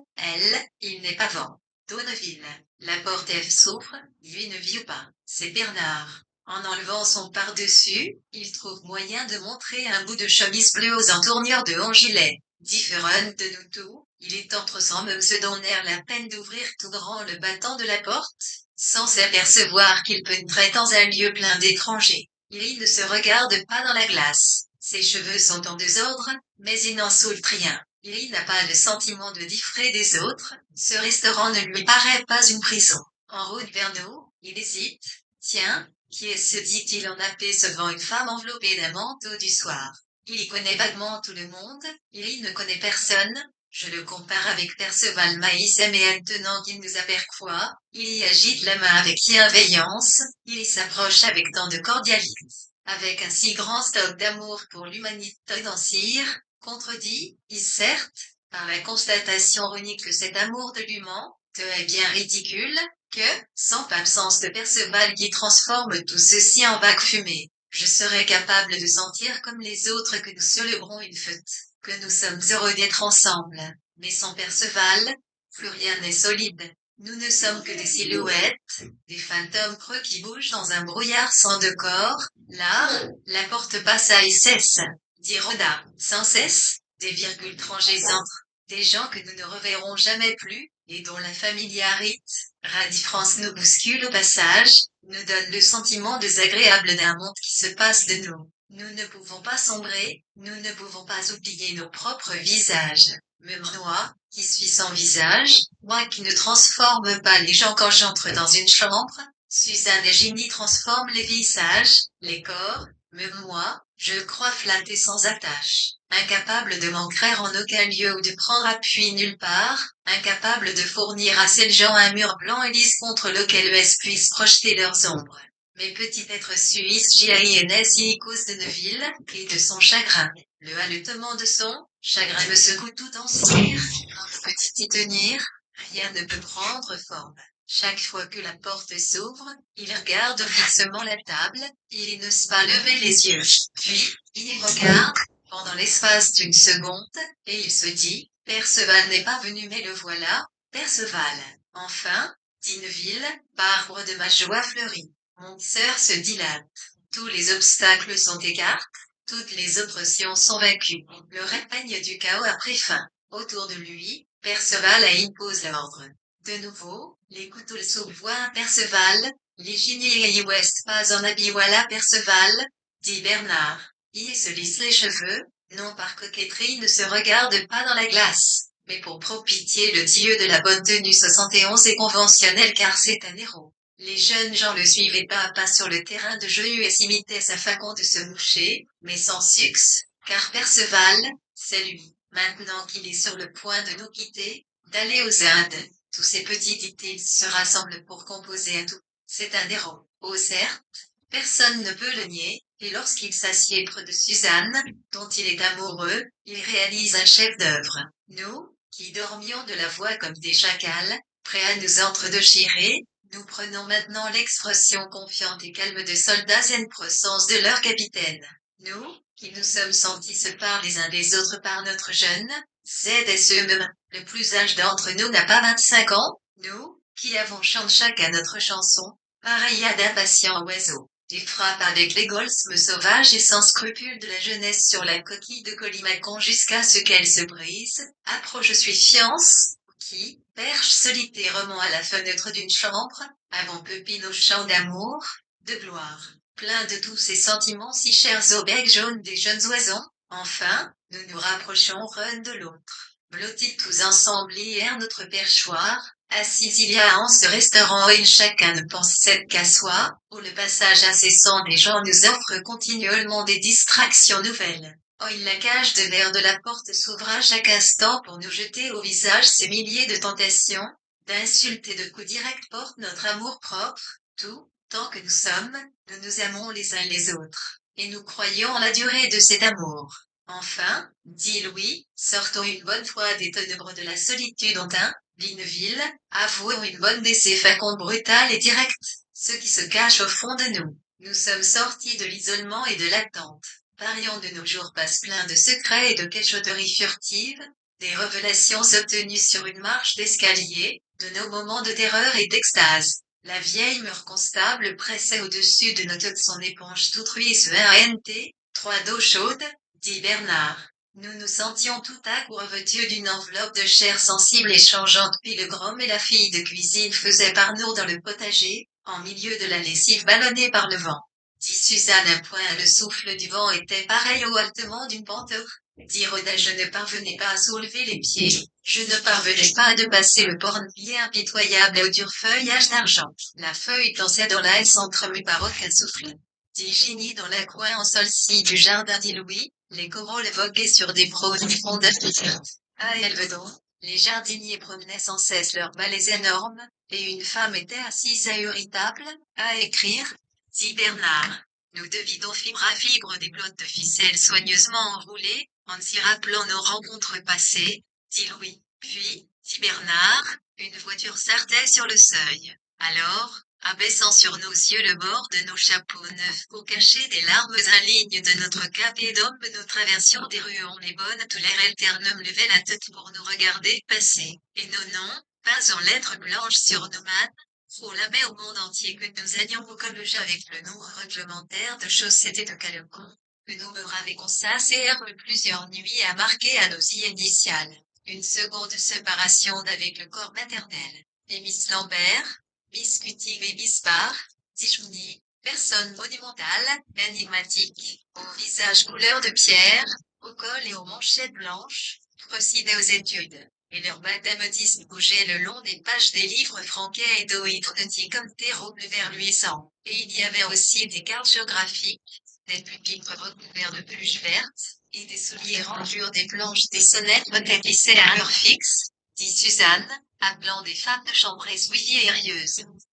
il n'est pas vent. Donneville. La porte s'ouvre, lui ne vit pas. C'est Bernard. En enlevant son par-dessus, il trouve moyen de montrer un bout de chemise bleue aux entournures de haut gilet. Différent de nous tous, il est entre sans même se donner la peine d'ouvrir tout grand le battant de la porte, sans s'apercevoir qu'il pénétrait dans un lieu plein d'étrangers. Il ne se regarde pas dans la glace. Ses cheveux sont en désordre, mais il n'en saute rien. Il n'a pas le sentiment de différer des autres. Ce restaurant ne lui paraît pas une prison. En route vers nous, il hésite. Tiens, qui est-ce, dit-il en apercevant une femme enveloppée d'un manteau du soir. Il y connaît vaguement tout le monde, il ne connaît personne. Je le compare avec Perceval Maïs, mais maintenant qu'il nous aperçoit, il y agite la main avec bienveillance, il y s'approche avec tant de cordialité. Avec un si grand stock d'amour pour l'humanité d'Ancire, contredit, certes, par la constatation unique que cet amour de l'humain, est bien ridicule, que, sans l'absence de Perceval qui transforme tout ceci en vague fumée, je serais capable de sentir comme les autres que nous célébrons une fête, que nous sommes heureux d'être ensemble. Mais sans Perceval, plus rien n'est solide. Nous ne sommes que des silhouettes, des fantômes creux qui bougent dans un brouillard sans de corps. Là, la porte passe et cesse, dit Rhoda, sans cesse, des virgules tranchées entre des gens que nous ne reverrons jamais plus, et dont la familiarité, radifrance nous bouscule au passage, nous donne le sentiment désagréable d'un monde qui se passe de nous. Nous ne pouvons pas sombrer, nous ne pouvons pas oublier nos propres visages. Même moi, qui suis sans visage, moi qui ne transforme pas les gens quand j'entre dans une chambre, Suzanne et Ginny transforment les visages, les corps, même moi, je crois flatté sans attache, incapable de m'ancrer en aucun lieu ou de prendre appui nulle part, incapable de fournir à ces gens un mur blanc et lisse contre lequel eux puissent projeter leurs ombres. Mes petits êtres suisses J.A.I.N.S. Icos de Neuville, et de son chagrin. Le haletement de son chagrin me secoue tout entière. Quand peut y tenir, rien ne peut prendre forme. Chaque fois que la porte s'ouvre, il regarde fixement la table, il n'ose pas lever les yeux. Puis, il regarde, pendant l'espace d'une seconde, et il se dit, Perceval n'est pas venu mais le voilà, Perceval. Enfin, dit Neuville, arbre de ma joie fleurie. Mon cœur se dilate. Tous les obstacles sont écartés, toutes les oppressions sont vaincues. Le règne du chaos a pris fin. Autour de lui, Perceval impose l'ordre. De nouveau, les couteaux s'ouvroient à Perceval, les Ginny et West pas en habit voilà Perceval, dit Bernard. Il se lisse les cheveux, non par coquetterie ne se regarde pas dans la glace, mais pour propitier le dieu de la bonne tenue 71 et conventionnel car c'est un héros. Les jeunes gens le suivaient pas à pas sur le terrain de jeu et imitaient sa façon de se moucher, mais sans succès, car Perceval, c'est lui, maintenant qu'il est sur le point de nous quitter, d'aller aux Indes. Tous ces petits titils se rassemblent pour composer un tout. C'est un héros. Oh certes, personne ne peut le nier, et lorsqu'il s'assied près de Suzanne, dont il est amoureux, il réalise un chef-d'œuvre. Nous, qui dormions de la voix comme des chacals, prêts à nous entre-déchirer, nous prenons maintenant l'expression confiante et calme de soldats en présence de leur capitaine. Nous, qui nous sommes sentis séparés les uns des autres par notre jeune, ZSE même, le plus âge d'entre nous n'a pas 25 ans, nous, qui avons chanté chacun notre chanson, pareil à d'impatients oiseaux, et frappe avec l'égoïsme sauvage et sans scrupule de la jeunesse sur la coquille de Colimacon jusqu'à ce qu'elle se brise, approche suis fiance, qui, perche solitairement à la fenêtre d'une chambre, avons peupi nos chants d'amour, de gloire, plein de tous ces sentiments si chers au bec jaune des jeunes oisons. Enfin, nous nous rapprochons l'un de l'autre, blottis tous ensemble hier notre perchoir, assis il y a en ce restaurant et chacun ne pense cette qu'à soi, où le passage incessant des gens nous offre continuellement des distractions nouvelles. Oh, la cage de verre de la porte s'ouvre à chaque instant pour nous jeter au visage ces milliers de tentations, d'insultes et de coups directs portent notre amour propre, tout, tant que nous sommes, nous nous aimons les uns les autres, et nous croyons en la durée de cet amour. Enfin, dit Louis, sortons une bonne fois des ténèbres de la solitude en un, Linneville, avouons une bonne de ces facondes brutales et directes, ce qui se cache au fond de nous. Nous sommes sortis de l'isolement et de l'attente. Parions de nos jours passe plein de secrets et de cachotteries furtives, des révélations obtenues sur une marche d'escalier, de nos moments de terreur et d'extase. La vieille mûre constable pressait au-dessus de nos têtes son éponge toute ruisse ENT, 3 d'eau chaude, dit Bernard. Nous nous sentions tout à coup revêtus d'une enveloppe de chair sensible et changeante puis le grom et la fille de cuisine faisaient par nous dans le potager, en milieu de la lessive ballonnée par le vent. Dit Suzanne à point le souffle du vent était pareil au haltement d'une panthère. Dit Rhoda je ne parvenais pas à soulever les pieds, je ne parvenais pas à dépasser le porte-pied impitoyable au dur feuillage d'argent. La feuille dansait dans l'air s'entremue par aucun souffle. Dit Ginny dans le coin en solci du jardin dit Louis, les corolles voguaient sur des profondes de ah elle donc. Les jardiniers promenaient sans cesse leurs balais énormes, et une femme était assise ahurritable, à écrire, dit Bernard. Nous devidons fibre à fibre des blottes de ficelle soigneusement enroulées, en s'y rappelant nos rencontres passées, dit Louis. Puis, dit Bernard, une voiture s'arrêtait sur le seuil. Alors, abaissant sur nos yeux le bord de nos chapeaux neufs pour cacher des larmes inlignes de notre cap et d'homme, nous traversions des rues en les bonnes tous l'air alternum levait la tête pour nous regarder passer, et nos noms, peints en lettres blanches sur nos mains, proclamaient au monde entier que nous allions au collège avec le nombre réglementaire de chaussettes et de caleçons, que nous me ravions sincères plusieurs nuits à marquer à nos initiales. Une seconde séparation d'avec le corps maternel. Et Miss Lambert, Biscuitive et Bispard, Tichouni, personne monumentale, énigmatique, au visage couleur de pierre, au col et aux manchettes blanches, procédaient aux études, et leur mathématisme bougeait le long des pages des livres franquets et d'oïdrotique comme des robes verluissantes. Et il y avait aussi des cartes géographiques, des pupitres recouverts de peluche verte, et des souliers rangures des planches des sonnettes retapissées à heure fixe, dit Suzanne, appelant des femmes de chambre essuiées.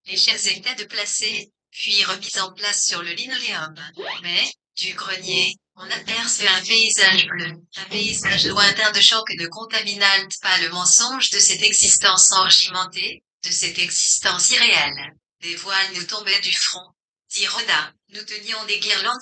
Les chaises étaient déplacées, puis remises en place sur le linoléum. Mais, du grenier, on aperçut un paysage bleu, un paysage lointain de champs que ne contaminât pas le mensonge de cette existence enregimentée, de cette existence irréelle. Des voiles nous tombaient du front, dit Rhoda. Nous tenions des guirlandes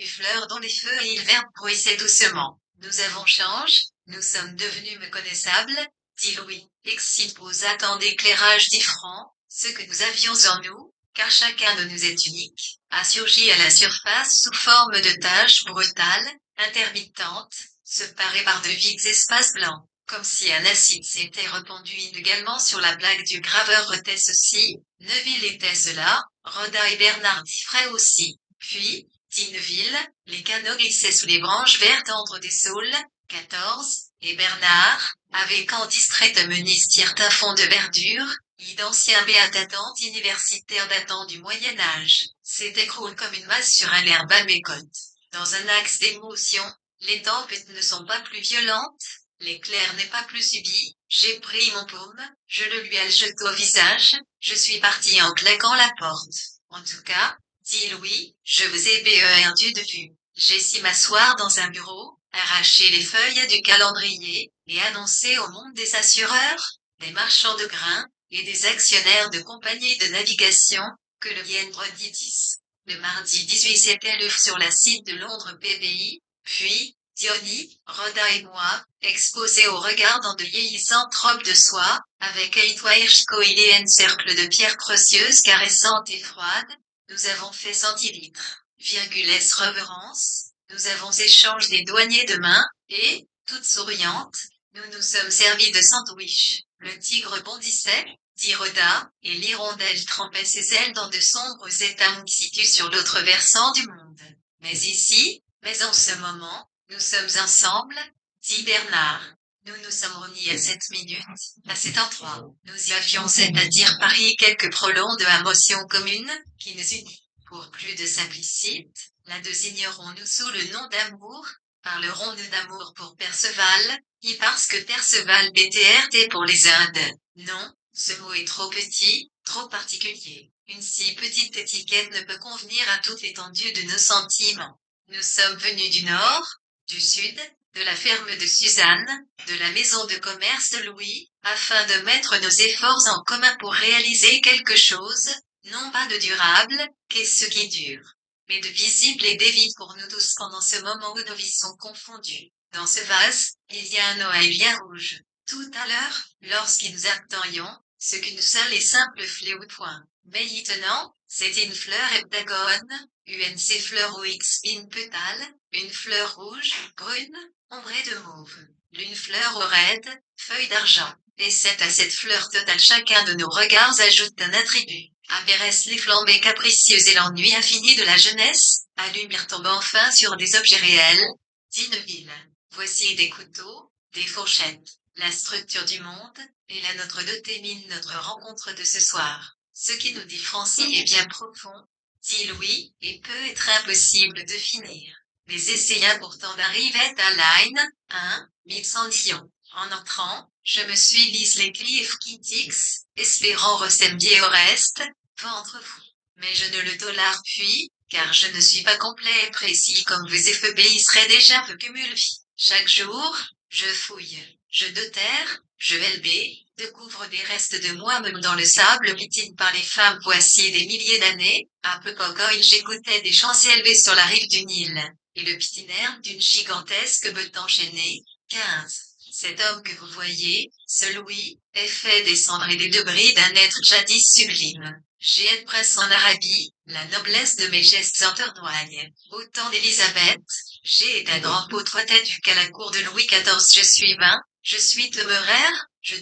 fleurs dans les feux et il vert bruissait doucement. Nous avons changé, nous sommes devenus méconnaissables, dit Louis. Exposant tant d'éclairage différent, ce que nous avions en nous, car chacun de nous est unique, a surgi à la surface sous forme de taches brutales, intermittentes, séparées par de vides espaces blancs, comme si un acide s'était répandu inégalement sur la plaque du graveur. Était ceci, Neville était cela, Rhoda et Bernard diffraient aussi. Puis, dit Neville, les canaux glissaient sous les branches vertes entre des saules, 14, et Bernard, avec en distraite menise tirent un fond de verdure, d'anciens béatatentes universitaires datant du Moyen-Âge, s'écroule comme une masse sur un herbe à mécote. Dans un axe d'émotion, les tempêtes ne sont pas plus violentes, l'éclair n'est pas plus subit. J'ai pris mon paume, je le lui ai jeté au visage, je suis parti en claquant la porte. En tout cas, dit Louis, je vous ai perdu de vue. J'ai si m'asseoir dans un bureau, arracher les feuilles du calendrier, et annoncer au monde des assureurs, des marchands de grains, et des actionnaires de compagnies de navigation, que le vendredi 10 Le mardi 18 c'était l'œuf sur la cite de Londres PBI, puis, Diony, Rhoda et moi, exposés au regard dans de vieillissantes robes de soie, avec Eitwairchko et un cercle de pierres précieuses caressantes et froides, nous avons fait centilitres, virgulesse reverence, nous avons échangé des douaniers de main, et, toutes souriantes, nous nous sommes servis de sandwich. Le tigre bondissait, dit Rhoda, et l'hirondelle trempait ses ailes dans de sombres étangs qui situent sur l'autre versant du monde. Mais ici, mais en ce moment, nous sommes ensemble, dit Bernard. Nous nous sommes réunis à cette minute, à cet endroit. Nous y avions, c'est-à-dire Paris, quelques prolongs de émotions communes, qui nous unissent. Pour plus de simplicité, la désignerons-nous sous le nom d'amour, parlerons-nous d'amour pour Perceval, et parce que Perceval BTRT pour les Indes. Non, ce mot est trop petit, trop particulier. Une si petite étiquette ne peut convenir à toute l'étendue de nos sentiments. Nous sommes venus du nord, du sud, de la ferme de Suzanne, de la maison de commerce de Louis, afin de mettre nos efforts en commun pour réaliser quelque chose, non pas de durable, qu'est-ce qui dure, mais de visible et d'évite pour nous tous pendant ce moment où nos vies sont confondues. Dans ce vase, il y a un noël rouge. Tout à l'heure, lorsqu'ils nous attendions, ce qu'une seule et simple fléau point. Mais maintenant, c'est une fleur heptagone, UNC fleur OX in pétale, une fleur rouge, brune, ombrée de mauve. L'une fleur au raide, feuille d'argent. Et c'est à cette fleur totale chacun de nos regards ajoute un attribut. Apparaissent les flambées capricieuses et l'ennui infini de la jeunesse, à lumière tombe enfin sur des objets réels, dit Neville. Voici des couteaux, des fourchettes, la structure du monde, et la nôtre de témine notre rencontre de ce soir. Ce qui nous différencie est bien profond, dit Louis, et peut être impossible de finir. Mais essaya pourtant d'arriver à Line, 1100. En entrant, je me suis lisse les cliffs Kitix, espérant ressembler au reste, ventre fou. Mais je ne le tolère puis, car je ne suis pas complet et précis comme vous effobéisserez déjà vos cumulfi. Chaque jour, je fouille, je déterre, je LB, découvre des restes de moi-même dans le sable pitine par les femmes voici des milliers d'années, un peu cocoïne j'écoutais des chants élevés sur la rive du Nil, et le pitinaire d'une gigantesque botte enchaînée, 15. Cet homme que vous voyez, ce Louis, est fait des cendres et des débris d'un être jadis sublime. J'ai être presse en Arabie, la noblesse de mes gestes enterdoigne. Au temps d'Élisabeth, j'ai été un grand pot trois têtes qu'à la cour de Louis XIV je suis téméraire, je